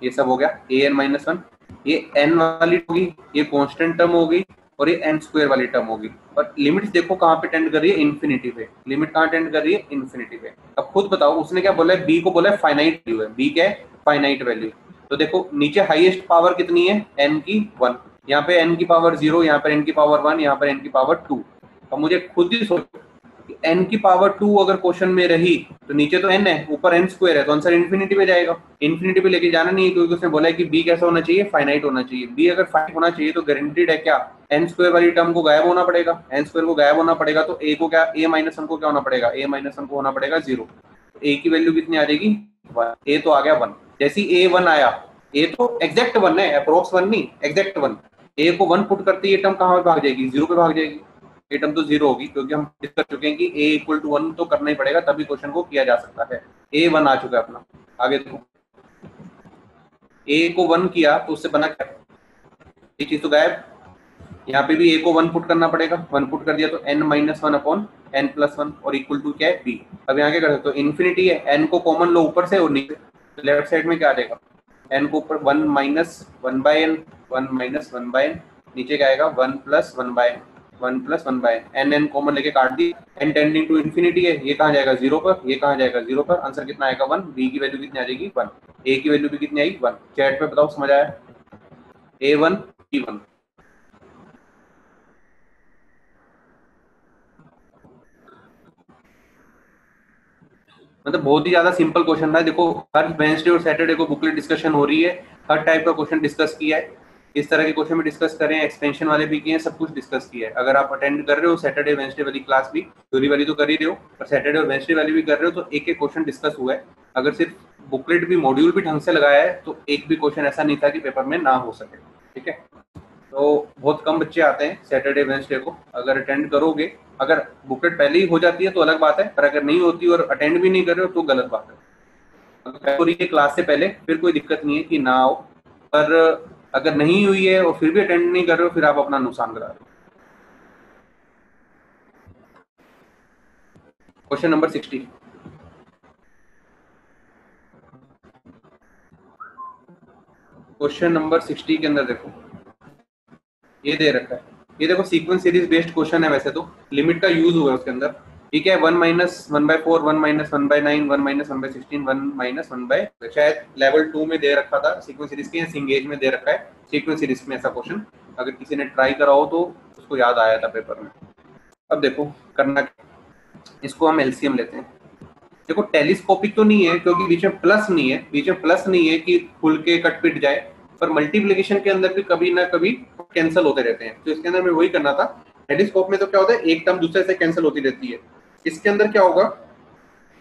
ये सब हो गया an माइनस 1, ये n वाली होगी, ये कांस्टेंट टर्म होगी और ये n स्क्वायर वाली टर्म होगी। और लिमिट्स देखो कहाँ पे टेंड कर रही है? इन्फिनिटी पे। लिमिट कहाँ टेंड कर रही है? इन्फिनिटी पे। अब खुद बताओ, उसने क्या बोला है? b को बोला है फाइनाइट वैल्यू है, b क्या है? Finite value. तो देखो नीचे हाईएस्ट पावर कितनी है? n की 1, यहाँ पे n की पावर 0, यहाँ पर n की पावर 1, यहाँ पर n की पावर 2। अब मुझे खुद ही सोचो कि n की पावर 2 अगर क्वेश्चन में रही तो नीचे तो n है, ऊपर n स्क्वायर है, तो आंसर इन्फिनिटी पे जाएगा। इन्फिनिटी पे लेके जाना नहीं है, क्योंकि उसने बोला है कि b कैसा होना चाहिए? फाइनाइट होना चाहिए। b अगर फाइनाइट होना चाहिए तो गारंटीड है क्या? n स्क्वायर वाली टर्म को गायब होना पड़ेगा, n स्क्वायर को गायब होना पड़ेगा, तो a को क्या, a माइनस 1 को क्या होना पड़ेगा? a माइनस 1 को होना पड़ेगा 0। a की वैल्यू कितनी आ जाएगी? 1। a तो आ गया 1। जैसे a 1 आया, a तो एग्जैक्ट 1 है, अप्रोक्स 1 नहीं, एग्जैक्ट 1। a को 1 पुट करते ये टर्म कहाँ पे भाग जाएगी? 0 पे भाग जाएगी। ये टर्म तो 0 होगी, क्योंकि हम डिस्कस चुके हैं कि a इक्वल टू 1 तो करना ही पड़ेगा, तभी क्वेश्चन को किया जा सकता है। a 1 आ चुका है अपना। आगे देखो, a को 1 किया तो उससे बना क्या? ये चीज तो गायब। यहाँ पे भी a को 1 पुट करना पड़ेगा, 1 पुट कर दिया तो n minus 1 upon n plus 1 और इक्वल टू क्या है? b। अब यहाँ क्या कर सकते हो? इन्फिनिटी है, n को कॉमन लो ऊपर से और नीचे, तो लेफ्ट साइड में क्या आ जाएगा? n को ऊपर 1 minus 1 by n, 1 minus 1 by n, नीचे क्या आएगा? 1 plus 1 by 1 plus 1 by n, n common लेके काट दी, n टेंडिंग टू इन्फिनिटी है, ये कहाँ जाएगा? 0 पर, ये कहाँ जाएगा? 0 पर। आंसर कितना आएगा? 1। b की वैल्यू कितनी आ जाएगी? 1। a की वैल्यू भी कितनी आएगी? 1। चैट पे बताओ समझ आया? a1 b1। मतलब बहुत ही ज्यादा सिंपल क्वेश्चन था। देखो हर वेडनेसडे और सैटरडे को बुकलेट डिस्कशन हो रही है, हर टाइप का क्वेश्चन डिस्कस किया है, इस तरह के क्वेश्चन भी डिस्कस करें, एक्सपेंशन वाले भी किए हैं, सब कुछ डिस्कस किया है। अगर आप अटेंड कर रहे हो सैटरडे वेडनेसडे वाली क्लास भी, थ्योरी वाली तो कर ही रहे हो, और सैटरडे और वेडनेसडे वाली भी कर रहे हो, तो एक एक क्वेश्चन डिस्कस हुआ है। अगर सिर्फ बुकलेट भी मॉड्यूल भी ढंग से लगाया है, तो एक भी क्वेश्चन ऐसा नहीं था कि पेपर में ना हो सके। ठीक है, तो बहुत कम बच्चे आते हैं सैटरडे वेडनेसडे को। अगर अटेंड करोगे, अगर बुकलेट पहले ही हो जाती है तो अलग बात है, पर अगर नहीं होती और अटेंड भी नहीं कर रहे हो तो गलत बात है। पूरी क्लास से पहले फिर कोई दिक्कत नहीं है कि ना आओ, पर अगर नहीं हुई है और फिर भी अटेंड नहीं कर रहे हो, फिर आप अपना नुकसान करा रहे हो। Question number 60। क्वेश्चन नंबर 60 के अंदर देखो, ये दे रखा है, ये देखो सीक्वेंस सीरीज बेस्ड क्वेश्चन है। वैसे तो लिमिट का यूज हुआ है उसके अंदर। ठीक है, 1 माइनस 1/4, 1 माइनस 1/9, 1 माइनस 1/16, 1 माइनस 1/, शायद लेवल 2 में दे रखा था सीक्वेंस सीरीज के, या सिंगेज में दे रखा है सीक्वेंस सीरीज में ऐसा क्वेश्चन। अगर किसी ने ट्राई करा हो तो उसको याद आया था पेपर में। अब देखो करना, इसको हम एलसीएम लेते हैं। देखो टेलीस्कोपिक तो नहीं है क्योंकि बीच में प्लस नहीं है, बीच में प्लस नहीं है कि खुल के कट पिट जाए, पर मल्टीप्लिकेशन के अंदर भी कभी ना कभी कैंसिल होते रहते हैं, तो इसके अंदर में वही करना था। टेलीस्कोप में तो क्या होता है, एक टर्म दूसरे से कैंसिल होती रहती है। इसके अंदर क्या होगा,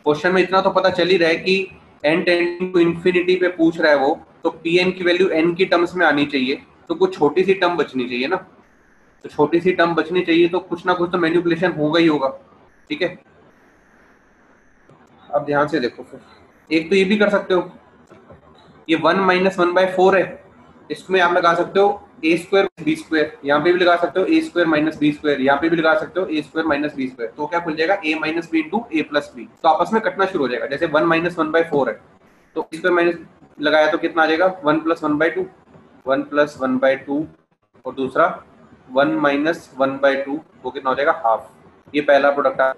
क्वेश्चन में इतना तो पता चल ही रहा है कि n टेंडिंग टू इन्फिनिटी पे पूछ रहा है वो, तो pn की वैल्यू n की टर्म्स में आनी चाहिए, तो कुछ छोटी सी टर्म बचनी चाहिए ना, तो छोटी सी टर्म बचनी चाहिए, तो कुछ ना कुछ तो मैनिपुलेशन होगा ही होगा। ठीक है, अब ध्यान से देखो, फिर एक तो ये भी कर सकते हो, ये 1 माइनस 1/4 है, इसमें आप लगा सकते हो a स्क्वायर b स्क्वायर, यहाँ पे भी लगा सकते हो a square minus b square, यहाँ पे भी लगा सकते हो a square minus b square, तो क्या खुल जाएगा a minus b into a plus b, तो आपस में कटना शुरू हो जाएगा। जैसे 1 माइनस 1/4 है, तो a स्क्वायर माइनस लगाया तो कितना आ जाएगा, 1 प्लस 1/2, 1 प्लस 1/2, और दूसरा 1 माइनस 1/2, वो कितना हो जाएगा, हाफ। ये पहला प्रोडक्ट आ,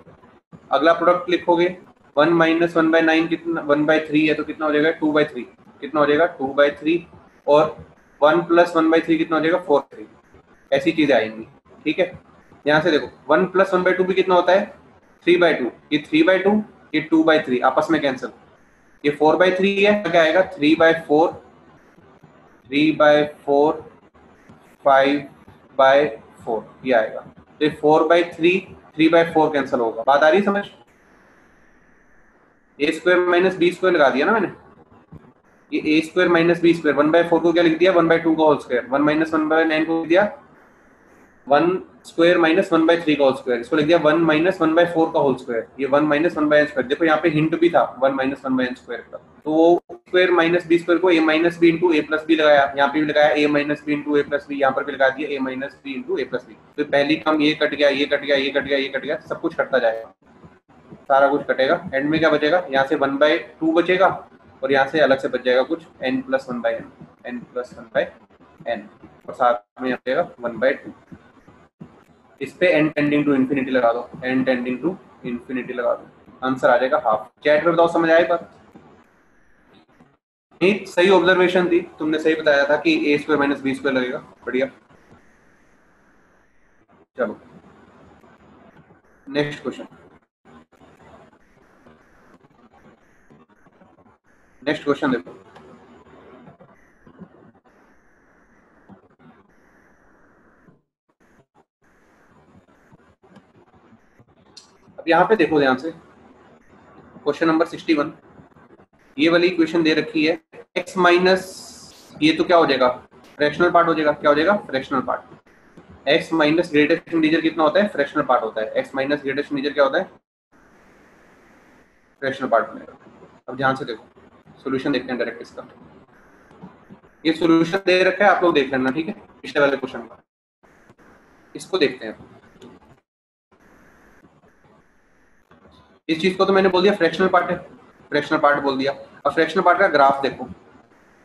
अगला प्रोडक्ट लिखोगे 1 माइनस 1/9 कितना, 1/3 है, तो कितना हो जाएगा 2/3, कितना हो जाएगा 2/3, और 1 प्लस 1/3 कितना हो जाएगा 4/3, ऐसी चीजें आएंगी। ठीक है, यहाँ से देखो 1 प्लस 1/2 भी कितना होता है 3/2, ये 3/2, ये 2/3 आपस में कैंसिल, ये 4/3 है, क्या आएगा 3/4, 3/4, 5/4 ये आएगा, तो 4/3, 3/4 कैंसिल होगा। बात आ रही है समझ, ए स्क्वायर माइनस बी स्क्वायर लगा दिया ना मैंने, ये ए स्क्वायर माइनस बी स्क्वायर, 1/4 को क्या लिख दिया 1/2 का होल स्क्वायर, 1 माइनस 1/9 को लिख दिया 1 स्क्वायर माइनस 1/3 का होल स्क्वायर, इसको लिख दिया 1 माइनस 1/4 का होल स्क्वायर, ये 1 माइनस 1/n स्क्वायर। देखो यहाँ पे हिंट भी था 1 माइनस 1/n स्क्वायर का, तो वो स्क्वायर माइनस बी स्क्वायर को a minus B into A plus B लगाया, यहाँ पे भी लगाया a minus B into A plus B, यहाँ पर भी लगा दिया a minus B into A plus B. तो पहली टर्म ये कट गया, ये कट गया, ये कट गया, ये कट गया, सब कुछ कटता जाएगा, सारा कुछ कटेगा, एंड में क्या बचेगा, यहाँ से 1/2 बचेगा, और यहाँ से अलग से बच जाएगा कुछ n plus 1/n, n plus 1/n, और साथ में बचेगा 1/2। इस पे n टेंडिंग टू इन्फिनिटी लगा दो, n टेंडिंग टू इन्फिनिटी लगा दो, आंसर आ जाएगा हाफ। चैट में बताओ समझ आए बात, नहीं सही ऑब्जर्वेशन थी, तुमने सही बताया था कि a square minus B square लगेगा, बढ़िया। चलो नेक्स्ट क्वेश्चन, नेक्स्ट क्वेश्चन देखो, अब यहाँ पे देखो ध्यान से, क्वेश्चन नंबर 61, ये वाली इक्वेशन दे रखी है x माइनस, ये तो क्या हो जाएगा फ्रैक्शनल पार्ट हो जाएगा, क्या हो जाएगा fractional part. x minus greatest integer कितना होता है, फ्रैक्शनल पार्ट होता है, x माइनस ग्रेटेस्ट इंटीजर क्या होता है, फ्रैक्शनल पार्ट बनेगा। अब ध्यान से देखो, सॉल्यूशन देखते हैं डायरेक्ट इसका, ये सॉल्यूशन दे रखा है, आप लोग देख लेना, ठीक है, पिछले वाले क्वेश्चन का, इसको देखते हैं। इस चीज को तो मैंने बोल दिया फ्रैक्शनल पार्ट है, फ्रैक्शनल पार्ट बोल दिया। अब फ्रैक्शनल पार्ट का ग्राफ देखो,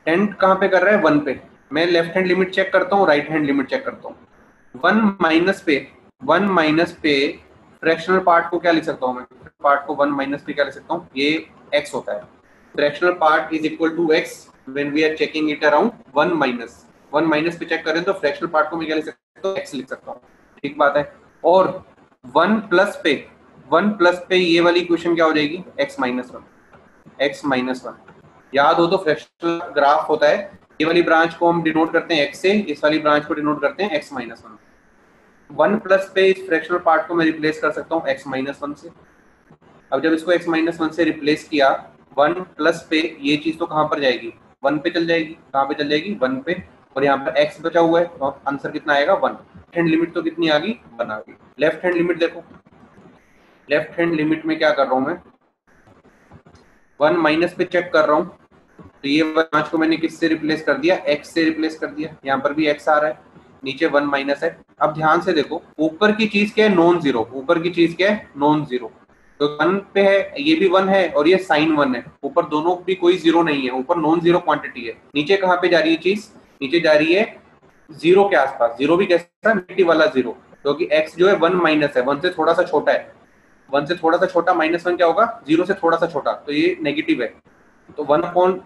टेंट कहाँ पे कर रहा है 1 पे, मैं लेफ्ट हैंड लिमिट चेक करता हूँ, राइट हैंड लिमिट चेक करता हूँ। 1 माइनस पे फ्रैक्शनल पार्ट को क्या लिख सकता हूँ मैं, पार्ट को 1 माइनस पे क्या लिख सकता हूँ, ये x होता है, fractional part is equal to x when we are checking it around 1 minus, 1 minus पे चेक करें तो फ्रैक्शनल पार्ट को मैं क्या लिख सकता हूँ, x लिख सकता हूँ, ठीक बात है। और 1 प्लस पे ये वाली इक्वेशन क्या हो जाएगी, x माइनस 1, याद हो तो फ्रैक्शनल ग्राफ होता है, ये वाली ब्रांच को हम डिनोट करते हैं x से, इस वाली ब्रांच को डिनोट करते हैं x माइनस 1 प्लस पे इस फ्रैक्शनल पार्ट को मैं रिप्लेस कर सकता हूँ x माइनस 1 से। अब जब इसको x माइनस 1 से रिप्लेस किया वन प्लस पे ये चीज तो कहाँ पर जाएगी, वन पे चल जाएगी, कहाँ पे चल जाएगी, वन पे, और यहाँ पर एक्स बचा हुआ है तो आंसर कितना आएगा, वन। लेफ्ट हैंड लिमिट तो कितनी आ गई, वन आ गई। लेफ्ट हैंड लिमिट देखो, लेफ्ट हैंड लिमिट में क्या कर रहा हूँ मैं, वन माइनस पे चेक कर रहा हूँ, तो ये 5 को मैंने किससे रिप्लेस कर दिया, एक्स से रिप्लेस कर दिया, यहाँ पर भी एक्स आ रहा है, नीचे वन माइनस है। अब ध्यान से देखो, ऊपर की चीज क्या है, नॉन जीरो, ऊपर की चीज क्या है, नॉन जीरो, तो वन पे है, ये भी वन है और ये साइन वन है, ऊपर दोनों भी कोई जीरो नहीं है, ऊपर नॉन जीरो क्वांटिटी है। नीचे कहाँ पे जा रही है चीज, नीचे जा रही है जीरो के आसपास, जीरो भी कैसा, नेगेटिव वाला जीरो, क्योंकि तो एक्स जो है वन माइनस है, वन से थोड़ा सा छोटा है, वन से थोड़ा सा छोटा माइनस वन क्या होगा, जीरो से थोड़ा सा छोटा, तो ये नेगेटिव है, तो वन अपॉन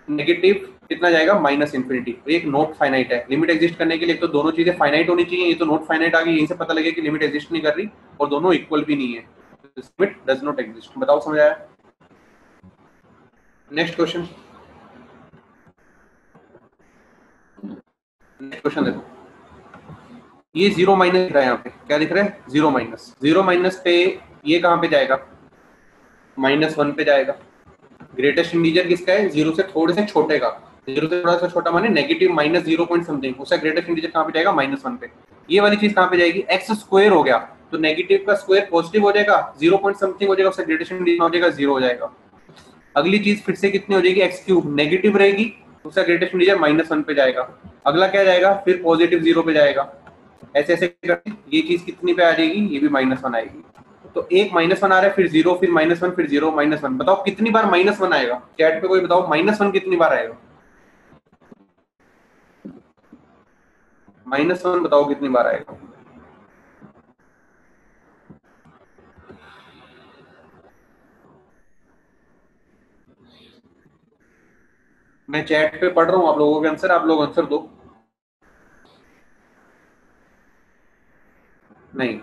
नेगेटिव कितना जाएगा, माइनस इन्फिनिटी। तो एक नॉट फाइनाइट है, लिमिट एग्जिस्ट करने के लिए तो दोनों चीजें फाइनाइट होनी चाहिए, ये तो नॉट फाइनाइट आ गई, यहीं से पता लगे कि लिमिट एग्जिस्ट नहीं कर रही और दोनों इक्वल भी नहीं है, लिमिट डज नॉट एग्जिस्ट। बताओ समझ आया। नेक्स्ट क्वेश्चन, नेक्स्ट क्वेश्चन देखो, ये जीरो माइनस दिख रहा है, यहाँ पे क्या दिख रहा है, जीरो माइनस, जीरो माइनस पे ये कहाँ पे जाएगा, माइनस वन पे जाएगा। ग्रेटेस्ट इंटीजर किसका है, जीरो से थोड़े से छोटे का, जीरो से थोड़ा सा छोटा माने negative minus zero point something, उसका ग्रेटेस्ट इंटीजर कहाँ पे जाएगा, माइनस वन पे। ये वाली चीज कहाँ पे जाएगी, एक्स स्क्वायर हो गया, तो नेगेटिव का स्क्वायर पॉजिटिव हो जाएगा, जीरो पॉइंट समथिंग हो जाएगा, उसका ग्रेटेस्ट इंटीजर हो जाएगा, जीरो हो जाएगा। अगली चीज फिर से कितनी हो जाएगी, एक्स क्यूब नेगेटिव रहेगी, उसका ग्रेटेस्ट इंटीजर माइनस वन पे जाएगा। अगला क्या जाएगा, फिर पॉजिटिव जीरो पे जाएगा, ऐसे ऐसे करके ये चीज कितनी पे आ जाएगी, ये भी माइनस वन आएगी। तो एक माइनस वन आ रहा है, फिर जीरो, फिर माइनस वन, फिर जीरो, माइनस वन। बताओ कितनी बार माइनस वन आएगा, चैट पे कोई बताओ माइनस वन कितनी बार आएगा, माइनस वन बताओ कितनी बार आएगा। मैं चैट पे पढ़ रहा हूँ आप लोगों के आंसर, आप लोग आंसर दो। नहीं,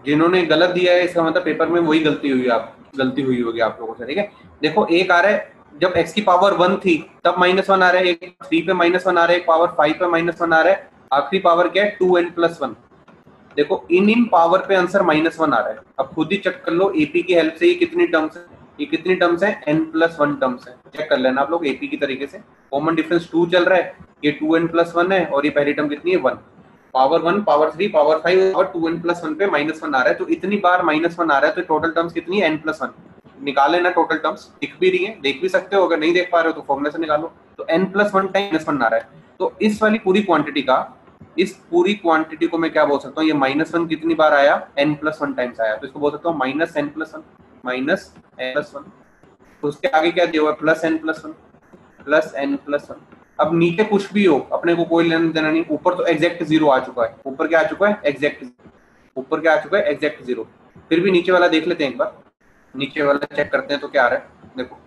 जिन्होंने गलत दिया है इसका मतलब पेपर में वही गलती हुई, आप गलती हुई होगी आप लोगों से, ठीक है। देखो एक आ रहा है, जब x की पावर वन थी तब माइनस वन आ रहा है, एक थ्री पे माइनस वन आ रहा है, एक पावर फाइव पे माइनस वन आ रहा है, आखिरी पावर क्या है, टू एन प्लस वन। देखो इन इन पावर पे आंसर माइनस वन आ रहा है, अब खुद ही चेक कर लो एपी की हेल्प से, ये कितनी टर्म्स है, ये कितनी टर्म्स है, एन प्लस वन टर्म्स है, चेक कर लेना आप लोग एपी की तरीके से। कॉमन डिफरेंस टू चल रहा है, ये टू एन प्लस वन है, और ये पहली टर्म कितनी है, one. Power one, power three, power five और टू एन प्लस वन पे माइनस वन आ रहा है, तो इतनी बार माइनस वन आ रहा है, तो टोटल टर्म्स कितनी है, एन प्लस वन। निकाल लेना टोटल टर्म्स, दिख भी रही है, देख भी सकते हो, अगर नहीं देख पा रहे हो तो फॉर्मूला से निकालो। तो n plus one time minus one आ रहा है, तो इस वाली पूरी क्वांटिटी का, इस पूरी क्वांटिटी को मैं क्या बोल सकता हूँ, ये माइनस वन कितनी बार आया, एन प्लस वन टाइम्स आया, तो इसको बोल सकता हूँ minus N plus one, minus N plus one. उसके आगे क्या दिया हुआ है, plus N plus one, plus N plus one. अब नीचे कुछ भी हो अपने को कोई लेना देना नहीं, ऊपर तो एग्जैक्ट जीरो आ चुका है, ऊपर क्या आ चुका है, एग्जैक्ट, ऊपर क्या आ चुका है, एग्जैक्ट जीरो। फिर भी नीचे वाला देख लेते हैं एक बार, नीचे वाला चेक करते हैं तो क्या आ रहा है। देखो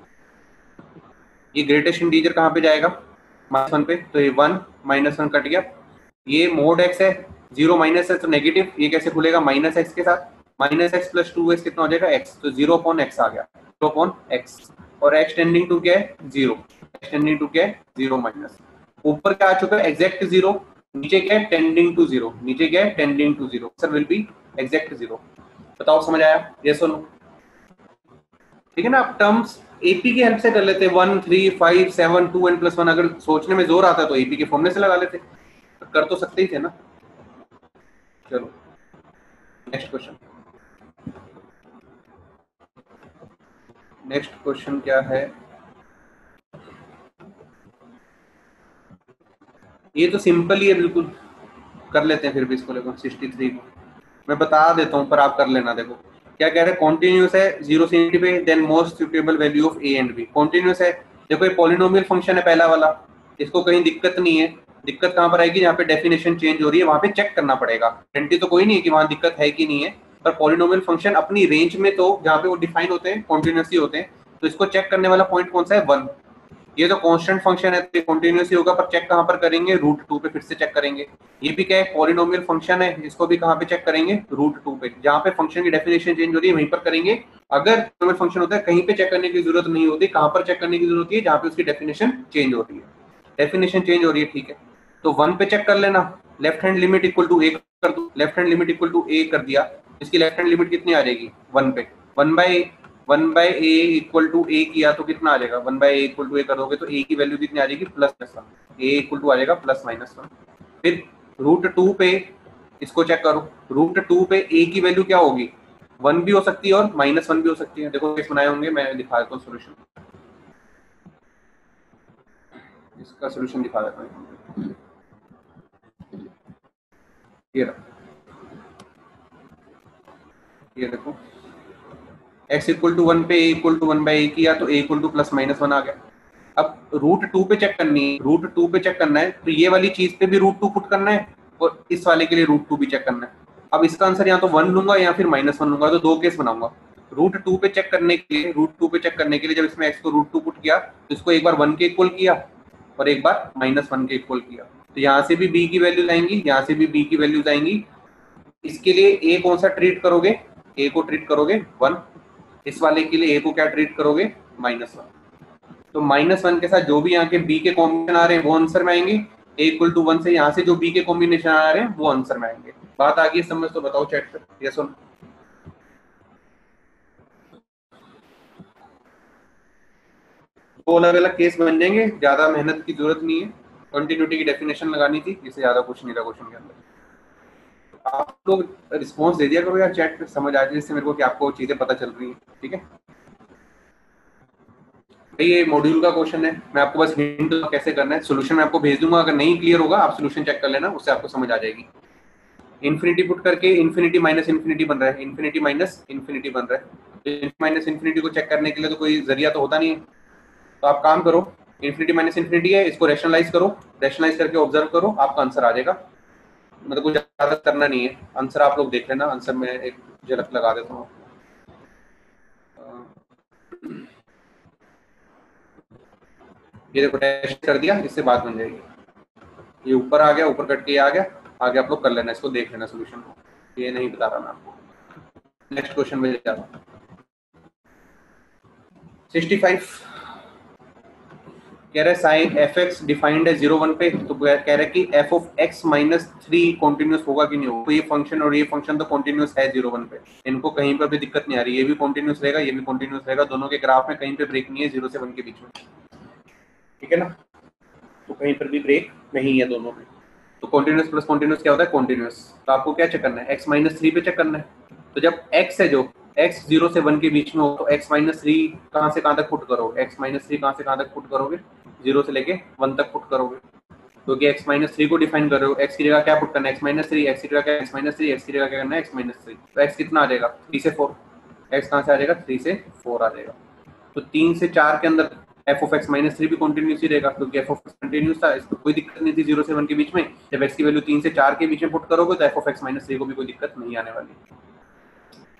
ये ग्रेटेस्ट इंटीजर कहाँ पे जाएगा, माइनस वन पे, तो ये वन माइनस वन कट गया, ये मोड एक्स है, जीरो माइनस है तो नेगेटिव, ये कैसे खुलेगा, माइनस एक्स के साथ, minus x plus two x कितना हो जाएगा, एक्स, तो जीरो अपॉन एक्स आ गया, जीरो अपॉन एक्स, और एक्स टेंडिंग टू क्या है, जीरो, एक्स टेंडिंग टू क्या है, जीरो माइनस। ऊपर क्या आ चुका है, एग्जैक्ट जीरो, नीचे क्या है, टेंडिंग टू जीरो, नीचे क्या है, tending to zero, sir will be exact zero. बताओ समझ आया, ये सुनो, ठीक है ना। आप टर्म्स एपी की हेल्प से कर लेते, one three five seven two N plus one, अगर सोचने में जोर आता तो एपी के फॉर्मूले से लगा लेते, कर तो सकते ही थे ना। चलो नेक्स्ट क्वेश्चन, नेक्स्ट क्वेश्चन क्या है, ये तो सिंपल ही है बिल्कुल, कर लेते हैं फिर भी इसको, लेकर 63 को मैं बता देता हूँ पर आप कर लेना। देखो क्या कह रहे हैं, कॉन्टिन्यूस है जीरो से इनफिनिटी पे, then most suitable value of A and B. Continuous है, देखो ये पॉलिनोमियल फंक्शन है पहला वाला, इसको कहीं दिक्कत नहीं है, दिक्कत कहाँ पर आएगी, जहाँ पे डेफिनेशन चेंज हो रही है वहां पे चेक करना पड़ेगा, गारंटी तो कोई नहीं है कि वहां दिक्कत है कि नहीं है, पर पॉलिनोमियल फंक्शन अपनी रेंज में तो जहाँ पे वो डिफाइन होते हैं कॉन्टिन्यूसली होते हैं, तो इसको चेक करने वाला पॉइंट कौन सा है, वन। ये तो कांस्टेंट फंक्शन है तो कंटिन्यूस ही होगा, पर चेक कहां पर करेंगे, रूट टू पे फिर से चेक करेंगे। ये भी क्या है, पॉलिनोमियल फंक्शन है, इसको भी कहां पे चेक करेंगे, रूट टू पे, जहां पे फंक्शन की डेफिनेशन चेंज हो रही है वहीं पर करेंगे। अगर पॉलिनोमियल फंक्शन होता है कहीं पे चेक करने की जरूरत नहीं होती, कहां पर चेक करने की जरूरत है, जहां पे उसकी डेफिनेशन चेंज हो रही है, डेफिनेशन चेंज हो रही है, ठीक है। तो वन पे चेक कर लेना, left hand limit equal to A कर दो, left hand limit equal to A कर दिया, इसकी लेफ्ट हैंड लिमिट कितनी आ जाएगी, वन पे, one by one by A equal to A किया तो कितना आ जाएगा, one by A equal to A करोगे तो ए की वैल्यू कितनी आ जाएगी, +1, ए इक्वल टू आ जाएगा +-1। फिर √2 पे इसको चेक करो, √2 पे ए की वैल्यू क्या होगी, 1 भी हो सकती है और -1 भी हो सकती है। देखो केस बनाए होंगे, मैं दिखा देता हूँ सोल्यूशन, इसका सोल्यूशन दिखा देता हूँ। ये देखो x इक्वल टू 1 पे a इक्वल टू 1/a किया तो a इक्वल टू +-1 आ गया। अब √2 पे चेक करनी है, √2 पे चेक करना है तो ये वाली चीज पे भी √2 पुट करना है और इस वाले के लिए √2 भी चेक करना है। अब इसका आंसर या तो 1 लूंगा या फिर -1 लूंगा, तो दो केस बनाऊंगा। √2 पे चेक करने के लिए, √2 पे चेक करने के लिए जब इसमें x को √2 पुट किया तो इसको एक बार 1 के इक्वल किया और एक बार -1 के इक्वल किया, तो यहाँ से भी b की वैल्यूज आएंगी, यहाँ से भी b की वैल्यूज आएंगी। इसके लिए a कौन सा ट्रीट करोगे, a को ट्रीट करोगे 1, इस वाले के लिए a को क्या ट्रीट करोगे, -1। तो -1 के साथ जो भी यहाँ के b के कॉम्बिनेशन आ रहे हैं वो आंसर में आएंगे, a इक्वल टू 1 से यहाँ से जो b के कॉम्बिनेशन आ रहे हैं वो आंसर में आएंगे। बात आ गई समझ, तो बताओ चैट पे यस और नो। दो अलग अलग केस बन जाएंगे, ज्यादा मेहनत की जरूरत नहीं है, कंटिन्यूटी की डेफिनेशन लगानी थी, इससे ज्यादा कुछ नहीं था क्वेश्चन के अंदर। आप लोग रिस्पॉन्स दे दिया करो यार चैट पे, समझ आ जाए जिससे मेरे को कि आपको चीजें पता चल रही है, ठीक है भाई। ये मॉड्यूल का क्वेश्चन है, मैं आपको बस हिंट दूंगा कैसे करना है, सोल्यूशन मैं आपको भेज दूंगा, अगर नहीं क्लियर होगा आप सोल्यूशन चेक कर लेना, उससे आपको समझ आ जाएगी। इन्फिनिटी पुट करके इन्फिनिटी माइनस इन्फिनिटी बन रहा है, इन्फिनिटी माइनस इन्फिनिटी बन रहा है, माइनस इन्फिनिटी को चेक करने के लिए तो कोई जरिया तो होता नहीं है, तो आप काम करो, इन्फिनिटी माइनस इन्फिनिटी है, इसको रैशनलाइज करो, रैशनलाइज करके ऑब्जर्व करो, आपका आंसर आ जाएगा। मतलब कुछ ज्यादा करना नहीं है, आंसर आप लोग देख लेना, आंसर में एक झलक लगा देता हूँ। ये देखो डैश कर दिया, इससे बात बन जाएगी, ये ऊपर आ गया, ऊपर कट के आ गया, आगे आप लोग कर लेना, इसको देख लेना सोल्यूशन को, ये नहीं बता रहा मैं आपको। नेक्स्ट क्वेश्चन में जा रहा हूँ 65, कह रहे साइन fx डिफाइंड है 0 1 पे, तो कह रहा है कि f of x -3 कॉन्टिन्यूस होगा कि नहीं होगा, तो ये फंक्शन और ये फंक्शन तो कॉन्टिन्यूस है 0 1 पे, इनको कहीं पर भी दिक्कत नहीं आ रही, ये भी कॉन्टिन्यूस रहेगा, ये भी कॉन्टिन्यूस रहेगा, दोनों के ग्राफ में कहीं पे ब्रेक नहीं है 0 से 1 के बीच में, ठीक है ना, तो कहीं पर भी ब्रेक नहीं है दोनों में। तो कॉन्टिन्यूस प्लस कॉन्टिन्यूस क्या होता है, कॉन्टिन्यूस। तो आपको क्या चेक करना है, x -3 पे चेक करना है, तो जब x है जो x 0 से 1 के बीच में हो तो x -3 कहाँ से कहाँ तक पुट करोगे, x -3 कहाँ से कहाँ तक पुट करोगे, 0 से लेके 1 तक पुट करोगे, क्योंकि x -3 को डिफाइन कर रहे हो, x की जगह क्या पुट करना है, x -3, x की जगह क्या, x -3, x की जगह क्या करना है, x -3, तो x कितना आ जाएगा 3 से 4, x कहाँ से आ जाएगा 3 से 4 आ जाएगा, तो 3 से 4 के अंदर f of x -3 भी कॉन्टिन्यूस ही रहेगा, क्योंकि f of x कॉन्टिन्यूस था, इसको कोई दिक्कत नहीं थी 0 से 1 के बीच में, जब x की वैल्यू 3 से 4 के बीच में पुट करोगे तो f of x -3 को भी कोई दिक्कत नहीं आने वाली।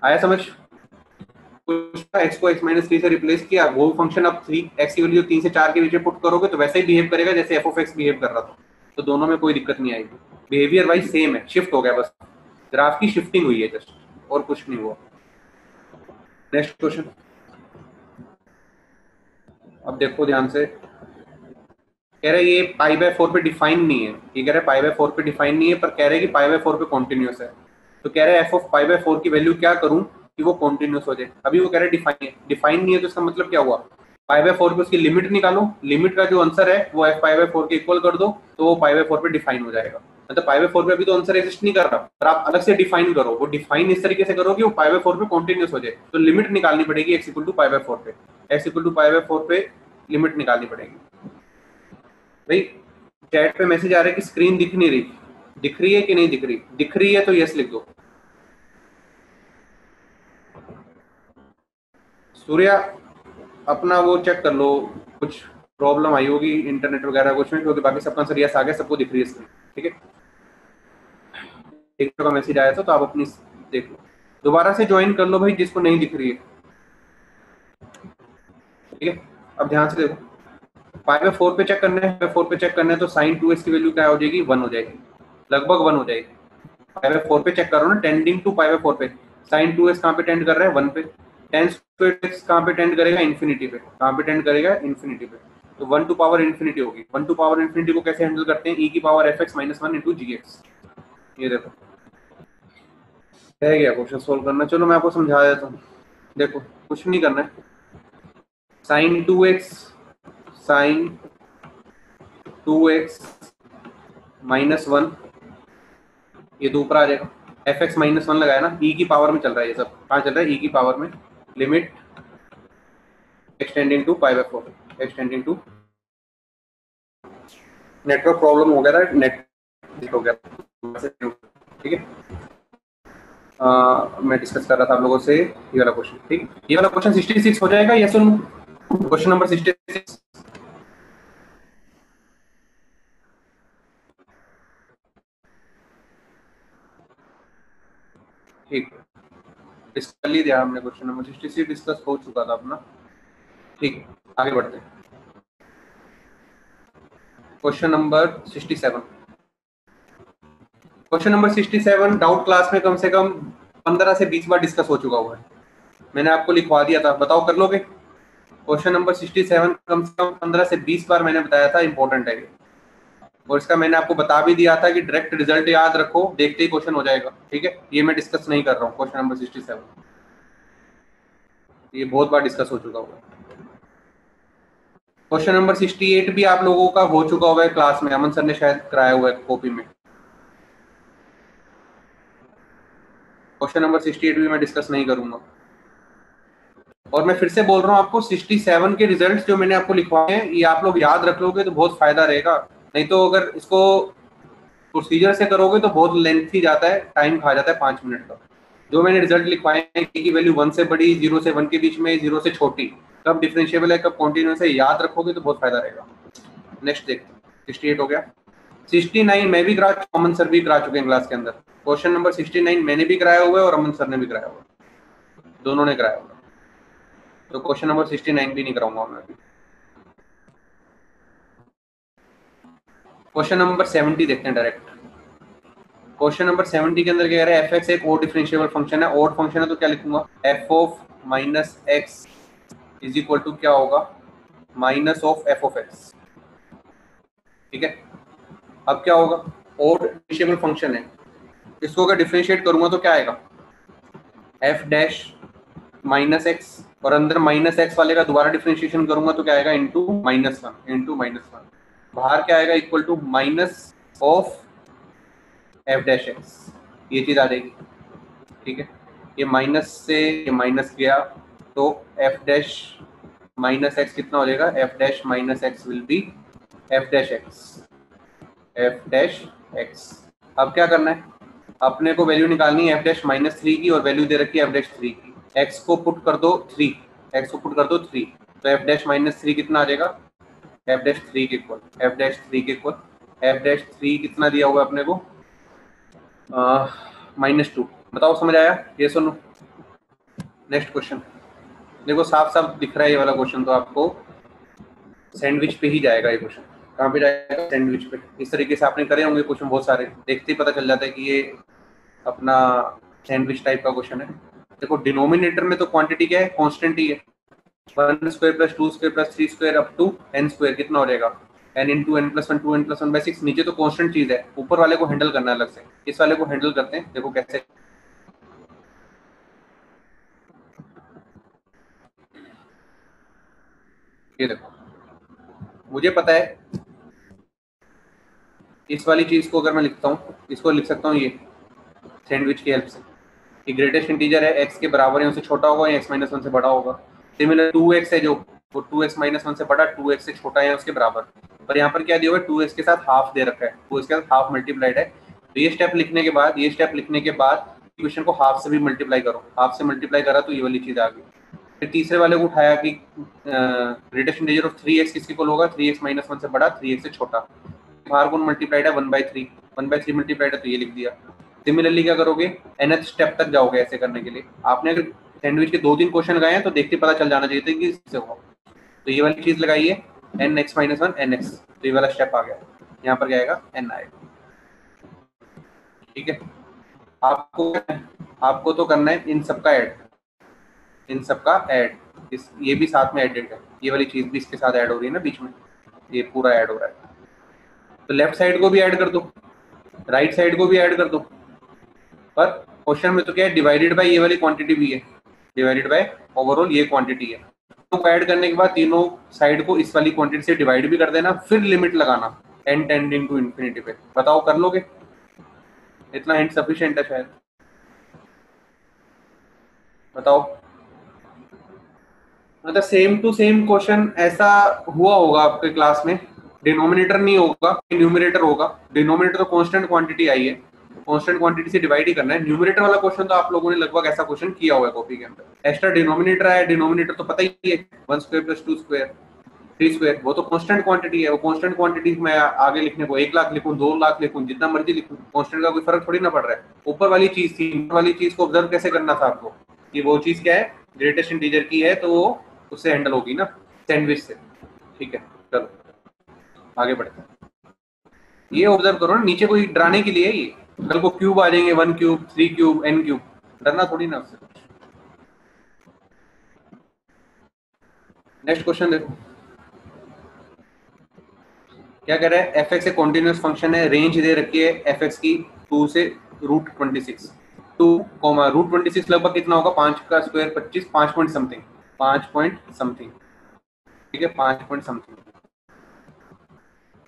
आया समझ, x को x -3 से रिप्लेस किया, वो फंक्शन अब 3 x की वैल्यू 3 से 4 के बीच में पुट करोगे तो वैसे ही बिहेव करेगा जैसे f of x बिहेव कर रहा था, तो दोनों में कोई दिक्कत नहीं आएगी, बिहेवियर वाइज सेम है, शिफ्ट हो गया, बस ग्राफ की शिफ्टिंग हुई है जस्ट, और कुछ नहीं हुआ। नेक्स्ट क्वेश्चन, अब देखो ध्यान से, कह रहे ये π/4 पे डिफाइन नहीं है, ये कह रहे π/4 पे डिफाइन नहीं है, पर कह रहे कि π/4 पे कॉन्टिन्यूस है, तो कह रहे f of π/4 की वैल्यू क्या करूं कि वो कॉन्टिन्यूस हो जाए, अभी वो कह रहे डिफाइन है, डिफाइन नहीं है तो इसका मतलब क्या हुआ, π/4 पे उसकी लिमिट निकालो, लिमिट का जो आंसर है वो f π/4 के इक्वल कर दो, तो वो π/4 पे डिफाइन हो जाएगा, मतलब π/4 पे अभी तो आंसर एग्जिस्ट नहीं कर रहा, पर आप अलग से डिफाइन करो, वो डिफाइन इस तरीके से करो कि वो π/4 पे कॉन्टिन्यूस हो जाए, तो लिमिट निकालनी पड़ेगी x = π/4 पे, x = π/4 पे लिमिट निकालनी पड़ेगी। भाई चैट पे मैसेज आ रहा है कि स्क्रीन दिख नहीं रही, दिख रही है कि नहीं दिख रही, दिख रही है तो यस लिख दो। सूर्या अपना वो चेक कर लो, कुछ प्रॉब्लम आई होगी इंटरनेट वगैरह कुछ में, क्योंकि बाकी सबका आंसर यस आ गया, सबको दिख रही है स्क्रीन, ठीक है। एक का मैसेज आया था तो आप अपनी देख लो, दोबारा से ज्वाइन कर लो भाई जिसको नहीं दिख रही है, ठीक है। अब ध्यान से देखो, π/4 पे चेक करना है, 4 पे चेक करना है तो sin 2x की वैल्यू क्या हो जाएगी, 1 हो जाएगी, लगभग 1 हो जाएगी। π/4 पे चेक करो ना, टेंडिंग टू π/4 पे, sin 2x कहाँ पे टेंड कर रहा है, 1 पे, tan squared x कहाँ पे टेंड करेगा, इन्फिनिटी पे, कहाँ पे टेंड करेगा, इन्फिनिटी पे, तो 1 टू पावर इन्फिनिटी होगी, 1 टू पावर इन्फिनिटी को कैसे हैंडल करते हैं, e की पावर fx -1 इंटू gx, ये देखो है गया क्वेश्चन सोल्व करना, चलो मैं आपको समझा देता हूँ। देखो कुछ नहीं करना है, साइन 2x -1 ये तो ऊपर आ जाएगा, fx -1 लगाया ना, e की पावर में चल रहा है ये सब, कहाँ चल रहा है, e की पावर में, limit extending to π/4, extending to, network problem हो गया था, नेट हो गया, ठीक है। मैं डिस्कस कर रहा था आप लोगों से ये वाला क्वेश्चन, ठीक, ये वाला क्वेश्चन 66 हो जाएगा, यस और नो, क्वेश्चन नंबर 66, ठीक, डिस्कस कर लिया हमने, क्वेश्चन नंबर 66 डिस्कस हो चुका था अपना, ठीक, आगे बढ़ते हैं, question number 67, question number 67 doubt class में कम से कम 15 से 20 बार डिस्कस हो चुका हुआ है, मैंने आपको लिखवा दिया था, बताओ कर लोगे? क्वेश्चन नंबर 67 कम से कम 15 से 20 बार मैंने बताया था, इंपॉर्टेंट है, और इसका मैंने आपको बता भी दिया था कि डायरेक्ट रिजल्ट याद रखो, देखते ही क्वेश्चन हो जाएगा, ठीक है, ये मैं डिस्कस नहीं कर रहा हूँ, क्वेश्चन नंबर 67 ये बहुत बार डिस्कस हो चुका हुआ है। क्वेश्चन नंबर 68 भी आप लोगों का हो चुका हुआ है क्लास में, अमन सर ने शायद कराया हुआ है कॉपी में, क्वेश्चन नंबर 68 भी मैं डिस्कस नहीं करूंगा, और मैं फिर से बोल रहा हूँ आपको 67 के रिजल्ट्स जो मैंने आपको लिखवाए हैं ये आप लोग याद रख लोगे तो बहुत फायदा रहेगा, नहीं तो अगर इसको प्रोसीजर से करोगे तो बहुत लेंथी जाता है, टाइम खा जाता है 5 मिनट का। जो मैंने रिजल्ट लिखवाए हैं की वैल्यू 1 से बड़ी, 0 से 1 के बीच में, 0 से छोटी, कब डिफरेंशिएबल है कब कॉन्टिन्यूअस है, याद रखोगे तो बहुत फायदा रहेगा। नेक्स्ट देखते हैं, 68 हो गया, 69 मैं भी करा, अमन सर भी करा चुके हैं क्लास के अंदर, क्वेश्चन नंबर 69 मैंने भी कराया हुआ है और अमन सर ने भी कराया हुआ है, दोनों ने कराया हुआ है, तो क्वेश्चन नंबर 69 भी नहीं कराऊंगा मैं अभी। क्वेश्चन नंबर 70 देखते हैं डायरेक्ट, क्वेश्चन नंबर 70 के अंदर क्या कह रहा है, fx एक और डिफरेंशिएबल फंक्शन है, और फंक्शन है तो क्या लिखूंगा, f of minus X is equal to क्या होगा, minus of f of x, ठीक है। अब क्या होगा, और डिफरेंशिएबल फंक्शन है, इसको अगर डिफरेंशिएट करूंगा तो क्या आएगा, f डैश माइनस एक्स, और अंदर माइनस एक्स वाले का दोबारा डिफरेंशिएशन करूंगा तो क्या आएगा, इंटू -1, इंटू -1, बाहर क्या आएगा, equal to minus of f dash X, ये चीज आ जाएगी, ठीक है, ये माइनस से ये माइनस गया तो f डैश माइनस एक्स कितना हो जाएगा, f dash minus x will be f dash x, f dash x. अब क्या करना है, अपने को वैल्यू निकालनी है f डैश -3 की, और वैल्यू दे रखी है f डैश 3 की, x को पुट कर दो 3, x को पुट कर दो 3, तो f डैश -3 कितना आ जाएगा, f डैश 3 के इक्वल, f डैश 3 के इक्वल, f डैश 3 कितना दिया हुआ है अपने को, -2, बताओ समझ आया, ये सुनो। नेक्स्ट क्वेश्चन देखो, साफ साफ दिख रहा है ये वाला क्वेश्चन, तो आपको सैंडविच पे ही जाएगा ये क्वेश्चन, कहाँ पे जाएगा, सैंडविच पे। इस तरीके से आपने करे होंगे क्वेश्चन बहुत सारे, देखते ही पता चल जाता है कि ये अपना सैंडविच टाइप का क्वेश्चन है। देखो डिनोमिनेटर में तो क्वांटिटी क्या है, कांस्टेंट ही है, 1 square plus 2 square plus 3 square up to n square, कितना हो जाएगा, n into n plus 1 2n plus 1/6, नीचे तो कांस्टेंट चीज है, ऊपर वाले को हैंडल करना है अलग से, इस वाले को हैंडल करते हैं, देखो कैसे, ये देखो मुझे पता है इस वाली चीज को अगर मैं लिखता हूँ, इसको लिख सकता हूँ ये सैंडविच की हेल्प से, कि ग्रेटेस्ट इंटीजर है x के बराबर है, उससे छोटा होगा या x -1 से बड़ा होगा, सिमिलर 2x है जो वो 2x -1 से बड़ा, 2x से छोटा है उसके बराबर, पर यहाँ पर क्या दिया हुआ है, 2x के साथ हाफ दे रखा है, 2x के साथ हाफ मल्टीप्लाइड है, तो ये स्टेप लिखने के बाद, ये स्टेप लिखने के बाद इक्वेशन को हाफ से भी मल्टीप्लाई करो, हाफ से मल्टीप्लाई करा तो ये वाली चीज आ गई। फिर तीसरे वाले को उठाया कि ग्रेटेस्ट इंटीजर ऑफ 3x किसके इक्वल होगा, 3x -1 से बड़ा, 3x से छोटा, बाहर कौन मल्टीप्लाइड है, 1/3, 1/3 मल्टीप्लाइड है तो ये लिख दिया। सिमिलरली क्या करोगे, nth स्टेप तक जाओगे ऐसे करने के लिए, आपने अगर सैंडविच के 2-3 क्वेश्चन लगाए हैं तो देखते पता चल जाना चाहिए था कि इससे होगा, तो ये वाली चीज लगाइए, nx -1 nx, तो ये वाला स्टेप आ गया, यहाँ पर क्या आएगा, n आएगा, ठीक है। आपको तो करना है इन सबका ऐड, इन सबका ऐड, इस ये भी साथ में एडेड है, ये वाली चीज भी इसके साथ ऐड हो रही है ना बीच में, ये पूरा ऐड हो रहा है, तो लेफ्ट साइड को भी ऐड कर दो, राइट साइड को भी ऐड कर दो, पर क्वेश्चन में तो क्या है, डिवाइडेड बाय ये वाली क्वांटिटी भी है, डिवाइडेड बाय ओवरऑल ये क्वांटिटी है। तो ऐड करने के बाद तीनों साइड को इस वाली क्वांटिटी से डिवाइड भी कर देना, फिर लिमिट लगाना n टेंडिंग टू इन्फिनिटी पे। बताओ कर लोगे? इतना हिंट सफिशिएंट है शायद, बताओ। मतलब सेम टू सेम क्वेश्चन ऐसा हुआ होगा आपके क्लास में, डिनोमिनेटर नहीं होगा, न्यूमरेटर होगा। डिनोमिनेटर तो कांस्टेंट क्वांटिटी आई है, कांस्टेंट क्वांटिटी से डिवाइड ही करना है। न्यूमरेटर वाला क्वेश्चन तो आप लोगों ने लगभग ऐसा क्वेश्चन किया हुआ है कॉपी के अंदर। एक्स्ट्रा डिनोमिनेटर आया, डिनोमिनेटर तो पता ही है, 1 स्क्वायर प्लस 2 स्क्वायर 3 स्क्वायर, वो तो कांस्टेंट क्वांटिटी है। वो कांस्टेंट क्वांटिटी में आगे लिखने को 1 लाख लिखूं, 2 लाख लिखूं, जितना मर्जी लिखूं, कांस्टेंट का कोई फर्क थोड़ी ना पड़ रहा है। ऊपर वाली चीज थी, ऊपर वाली चीज को ऑब्जर्व कैसे करना था आपको कि वो चीज क्या है, ग्रेटेस्ट इंटीजर की है, तो वो उससे हैंडल होगी ना, सैंडविच से। ठीक है, चलो आगे बढ़ते हैं। ये ऑब्जर्व करो ना, नीचे कोई डराने के लिए है ये। कल को क्यूब आ जाएंगे, 1 क्यूब 3 क्यूब n क्यूब, डरना थोड़ी ना उससे। नेक्स्ट क्वेश्चन देखो क्या कह रहा है। एफ एक्स एक कॉन्टिन्यूस फंक्शन है, रेंज दे रखी है एफ एक्स की 2 से √26, 2 रूट 26 लगभग कितना होगा, 5 का square 25, 5 point something, 5 point something, ठीक है 5 पॉइंट समथिंग,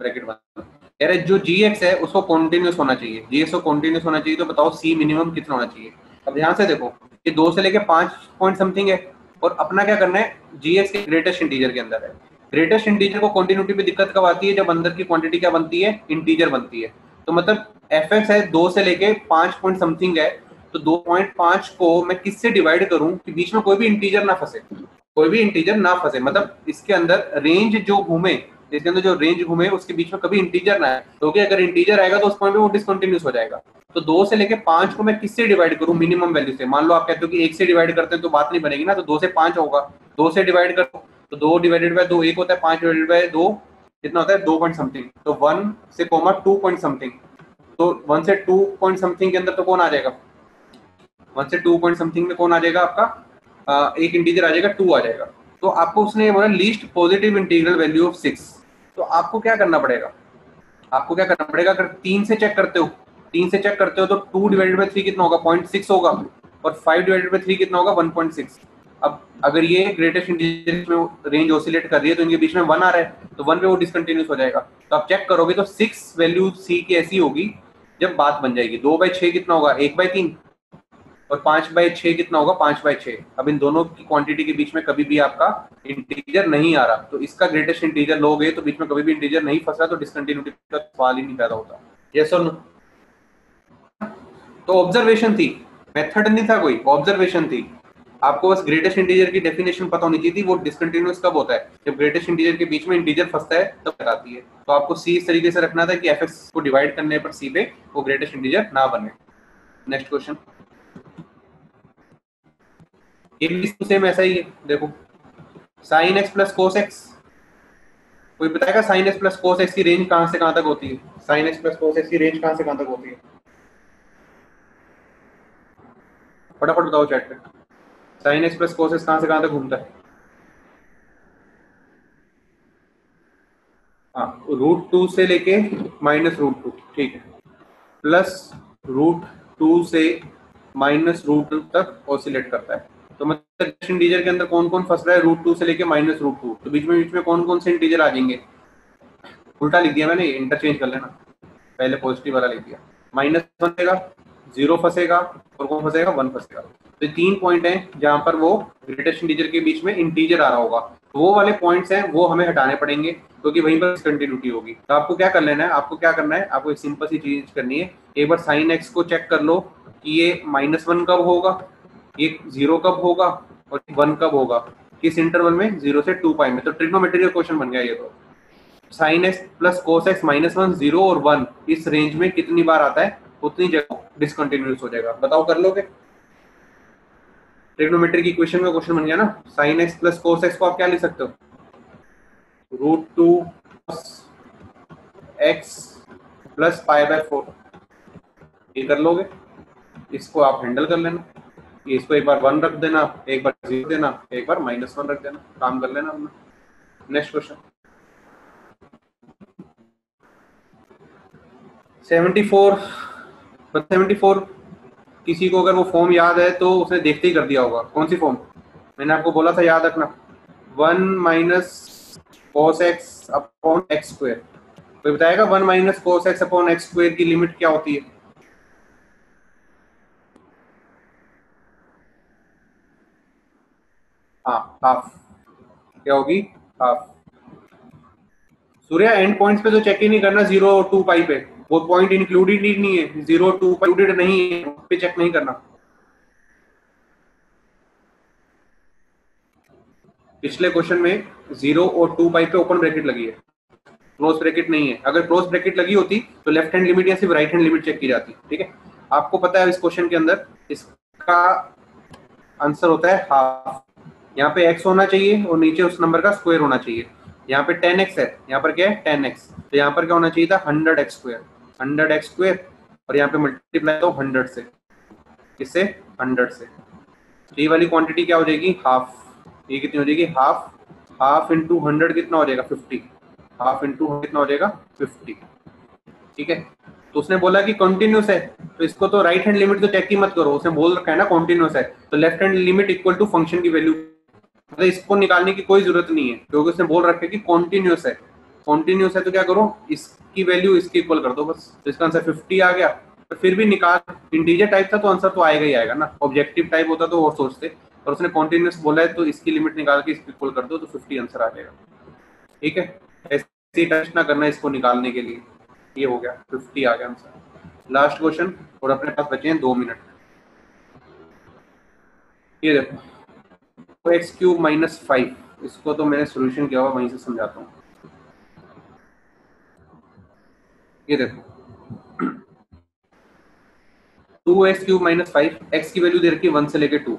ब्रैकेट बंद। कह रहे जो जी एक्स है उसको कॉन्टिन्यूस होना चाहिए, जी एक्स को कॉन्टिन्यूस होना चाहिए, तो बताओ सी मिनिमम कितना होना चाहिए। अब ध्यान से देखो, ये 2 से लेके 5 पॉइंट समथिंग है, और अपना क्या करना है, जी एक्स के ग्रेटेस्ट इंटीजर के अंदर है। ग्रेटेस्ट इंटीजर को कॉन्टिन्यूटी पे दिक्कत कब आती है, जब अंदर की क्वांटिटी क्या बनती है, इंटीजर बनती है। तो मतलब एफ एक्स है 2 से लेके 5 पॉइंट समथिंग है, तो 2.5 को मैं किससे डिवाइड करूं कि बीच में कोई भी इंटीजर ना फंसे, कोई भी इंटीजर ना फंसे, मतलब इसके अंदर रेंज जो घूमे, इसके अंदर जो रेंज घूमे उसके बीच में कभी इंटीजर ना है, क्योंकि अगर इंटीजर आएगा तो उस पॉइंट पे वो डिसकंटिन्यूस हो जाएगा। तो 2 से लेके 5 को मैं किससे डिवाइड करूं, मिनिमम वैल्यू से। मान लो आप कहते हो कि 1 से डिवाइड करते हैं तो बात नहीं बनेगी ना, तो 2 से 5 होगा, 2 से डिवाइड करो तो 2 डिवाइडेड बाय 2 1 होता है, 5 डिवाइडेड बाय 2 कितना होता है, 2 पॉइंट समथिंग, तो 1 से कोमा 2 पॉइंट समथिंग, तो 1 से 2 पॉइंट समथिंग के अंदर तो कौन आ जाएगा, 1 से 2 पॉइंट समथिंग में कौन आ जाएगा आपका, एक इंटीजर आ जाएगा, 2 आ जाएगा। तो आपको उसने बोला least positive integral value of 6, तो आपको क्या करना पड़ेगा, आपको क्या करना पड़ेगा, अगर 3 से चेक करते हो, 3 से चेक करते हो तो 2 डिवाइडेड बाय 3 कितना होगा, 0.6 होगा, और 5 डिवाइडेड बाय 3 कितना होगा, 1.6। अब अगर ये ग्रेटेस्ट इंटीजर में रेंज ऑसिलेट कर रही है तो इनके बीच में 1 आ रहा है, तो 1 पे वो डिसकंटिन्यूस हो जाएगा। तो आप चेक करोगे तो 6 वैल्यू सी की ऐसी होगी जब बात बन जाएगी। 2/6 कितना होगा, 1/3, और 5/6 कितना होगा, 5/6। अब इन दोनों की क्वांटिटी के बीच में कभी भी आपका इंटीजर नहीं आ रहा, तो इसका ग्रेटेस्ट इंटीजर लोगे तो बीच में कभी भी इंटीजर नहीं फंसा, तो डिसकंटिन्यूटी का सवाल ही नहीं पैदा होता। यस और नो? तो ऑब्जर्वेशन थी, मेथड नहीं था कोई, ऑब्जर्वेशन थी। आपको बस ग्रेटेस्ट इंटीजर की डेफिनेशन पता होनी चाहिए थी, वो डिसकंटिन्यूअस कब होता है, जब ग्रेटेस्ट इंटीजर के बीच में इंटीजर फंसता है तब बताती है। तो आपको सी इस तरीके से रखना था कि एफ एक्स को डिवाइड करने पर सी पे वो ग्रेटेस्ट इंटीजर ना बने। नेक्स्ट क्वेश्चन, ये भी सेम ऐसा ही है, देखो sine x plus cos x, कोई बताएगा sine x plus cos x की रेंज कहां से कहां तक होती है, sine x plus cos x की रेंज कहां से कहां तक होती है, फटाफट बताओ चैट पे। Sine x plus cos x कहां से कहां तक घूमता है, हाँ √2 से लेके -√2, ठीक है, प्लस √2 से -√2 तक ऑसिलेट करता है। तो मतलब इंटीजर के अंदर कौन कौन फंस रहा है, √2 से लेके -√2, तो बीच में कौन कौन से इंटीजर आ जाएंगे, उल्टा लिख दिया मैंने, इंटरचेंज कर लेना, पहले पॉजिटिव वाला लिख दिया, माइनस फंसेगा, 0 फंसेगा, और कौन फंसेगा, 1 फंसेगा। तो 3 पॉइंट हैं जहां पर वो ग्रेटेस्ट इंटीजर के बीच में इंटीजर आ रहा होगा, तो वो वाले पॉइंट्स हैं वो हमें हटाने पड़ेंगे, क्योंकि वहीं पर कंटिन्यूटी होगी। तो आपको क्या कर लेना है, आपको क्या करना है, आपको एक सिंपल सी चीज करनी है, एक बार साइन एक्स को चेक कर लो कि ये -1 कब होगा, ये 0 कब होगा, और 1 कब होगा, किस इंटरवल में, 0 से 2π में। तो ट्रिग्नोमेट्री का क्वेश्चन बन गया ये। तो sine x plus cos x -1 0 और 1 इस रेंज में कितनी बार आता है, उतनी जगह डिसकंटिन्यूस हो जाएगा। बताओ कर लोगे, ट्रिग्नोमेट्री की इक्वेशन का क्वेश्चन बन गया ना। Sine x plus cos x को आप क्या लिख सकते हो, √2 x प्लस π/4, ये कर लोगे, इसको आप हैंडल कर लेना, इसको एक बार 1 रख देना, एक बार 0 देना, एक बार -1 रख देना, काम कर लेना अपना। नेक्स्ट क्वेश्चन 74 74 किसी को अगर वो फॉर्म याद है तो उसने देखते ही कर दिया होगा। कौन सी फॉर्म मैंने आपको बोला था याद रखना, 1 minus cos x upon x square. कोई बताएगा 1 minus cos x upon x square की लिमिट क्या होती है? हाँ हाफ। क्या होगी? हाफ। सूर्या एंड पॉइंट्स पे तो चेक ही नहीं करना 0 और 2 पाई पे, वो पॉइंट इंक्लूडेड ही नहीं है, 0 2 इंक्लूडेड नहीं है, पे चेक नहीं करना। पिछले क्वेश्चन में 0 और 2 पाई पे ओपन ब्रैकेट लगी है, क्लोज ब्रैकेट नहीं है। अगर क्लोज ब्रैकेट लगी होती तो लेफ्ट हैंड लिमिट या सिर्फ राइट हैंड लिमिट चेक की जाती। ठीक है, आपको पता है इस क्वेश्चन के अंदर इसका आंसर होता है हाफ। यहाँ पे x होना चाहिए और नीचे उस नंबर का स्क्वायर होना चाहिए। यहाँ पे 10x है, यहाँ पर क्या है 10x, तो यहाँ पर क्या होना चाहिए था 100x स्क्वायर, 100x स्क्वायर, और यहाँ पे मल्टीप्लाई तो 100 से, किससे 100 से। तो ये वाली क्वांटिटी क्या हो जाएगी हाफ। ये कितनी हो जाएगी हाफ, हाफ इंटू 100 कितना हो जाएगा 50, हाफ इंटू कितना हो जाएगा 50। ठीक है, तो उसने बोला कि कॉन्टिन्यूस है, तो इसको तो राइट हैंड लिमिट तो चेक ही मत करो, उसने बोल रखा है ना कॉन्टिन्यूस है, तो left hand limit equal to function की वैल्यू, मतलब इसको निकालने की कोई जरूरत नहीं है क्योंकि उसने बोल रखा है कि कॉन्टिन्यूस है। कॉन्टिन्यूस है तो क्या करो, इसकी वैल्यू इसकी इक्वल कर दो बस, तो इसका आंसर 50 आ गया। तो फिर भी निकाल, इंटीजर टाइप था तो आंसर तो आएगा ही आएगा ना, ऑब्जेक्टिव टाइप होता तो और सोचते, और उसने कॉन्टिन्यूस बोला है तो इसकी लिमिट निकाल के इसकी इक्वल कर दो तो 50 आंसर आ जाएगा। ठीक है, ऐसे टच ना करना इसको निकालने के लिए। ये हो गया 50 आ गया आंसर। लास्ट क्वेश्चन, और अपने पास बचे हैं 2 मिनट। ये देखो एक्स क्यूब माइनस 5, इसको तो मैंने सोल्यूशन किया हुआ, वहीं से समझाता हूँ। ये देखो 2x क्यूब माइनस 5, एक्स की वैल्यू दे रखी है 1 से लेके 2,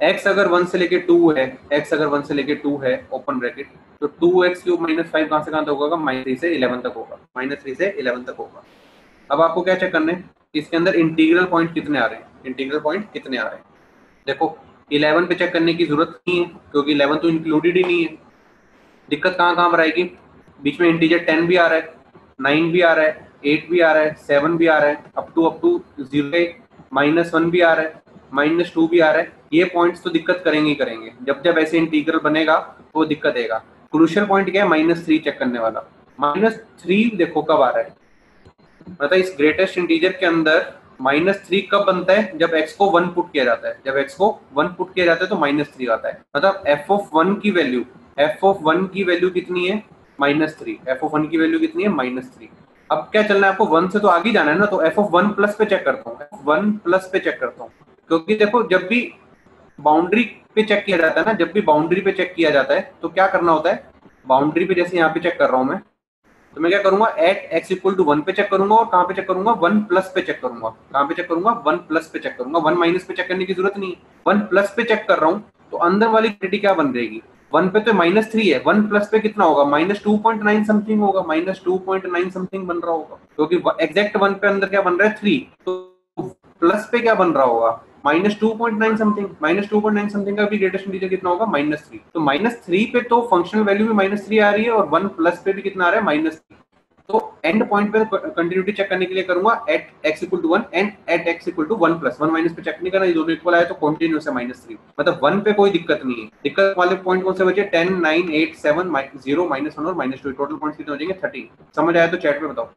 x अगर 1 से लेके 2 है, x अगर 1 से लेके 2 है ओपन ब्रैकेट, तो 2x क्यूब माइनस 5 कहाँ से कहाँ तक होगा, -3 से 11 तक होगा, -3 से 11 तक होगा। अब आपको क्या चेक करना है, इसके अंदर इंटीग्रल पॉइंट कितने आ रहे हैं, इंटीग्रल पॉइंट कितने आ रहे हैं। देखो 11 पे चेक करने की जरूरत नहीं है क्योंकि 11 तो इंक्लूडेड ही नहीं है। दिक्कत कहाँ कहाँ पर आएगी, बीच में इंटीजर 10 भी आ रहा है, 9 भी आ रहा है, 8 भी आ रहा है, 7 भी आ रहा है, अप टू 0, -1 भी आ रहा है, -2 भी आ रहा है। ये पॉइंट्स तो दिक्कत करेंगे ही करेंगे, जब जब ऐसे इंटीग्रल बनेगा तो वो दिक्कत देगा। क्रूशियल पॉइंट क्या है, -3 चेक करने वाला। -3 देखो कब आ रहा है, मतलब इस ग्रेटेस्ट इंटीजर के अंदर -3 कब बनता है, जब x को 1 पुट किया जाता है, जब x को 1 पुट किया जाता है तो -3 आता है। मतलब f(1) की वैल्यू, f(1) की वैल्यू कितनी है -3, f(1) की वैल्यू कितनी है -3। अब क्या चलना है आपको, 1 से तो आगे जाना है ना, तो f(1 प्लस पे चेक करता हूँ, f(1 प्लस पे चेक करता हूँ, क्योंकि देखो जब भी बाउंड्री पे चेक किया जाता है ना, जब भी बाउंड्री पे चेक किया जाता है तो क्या करना होता है, बाउंड्री पे जैसे यहाँ पे चेक कर रहा हूँ मैं, तो मैं क्या करूंगा एट x इक्वल टू 1 पे चेक करूंगा, और कहाँ पे चेक करूंगा 1 प्लस पे चेक करूंगा, कहाँ पे चेक करूंगा 1 प्लस पे चेक करूंगा, 1 माइनस पे चेक करने की जरूरत नहीं है। 1 प्लस पे चेक कर रहा हूँ तो अंदर वाली क्वांटिटी क्या बन रहेगी, 1 पे तो -3 है, 1 प्लस पे कितना होगा -2.9 समथिंग होगा, -2.9 समथिंग बन रहा होगा, क्योंकि एग्जैक्ट 1 पे अंदर क्या बन रहा है 3, तो प्लस पे क्या बन रहा होगा -2.9 समथिंग, -2.9 समथिंग का भी ग्रेटेस्ट इंटीजर कितना होगा -3, तो -3 पे तो फंक्शनल वैल्यू भी -3 आ रही है और 1 प्लस पे भी कितना आ रहा है -3। तो एंड पॉइंट पे कंटिन्यूटी चेक करने के लिए करूंगा at x equal to 1 and at x equal to 1 plus 1 minus पे चेक नहीं करना, ये दोनों इक्वल आए तो कंटिन्यूस है -3, मतलब 1 पे कोई दिक्कत नहीं है। दिक्कत वाले पॉइंट कौन से बचे, 10 9 8 7 0 -1 और -2, टोटल पॉइंट्स कितने हो जाएंगे 30। समझ आया तो चैट में बताओ।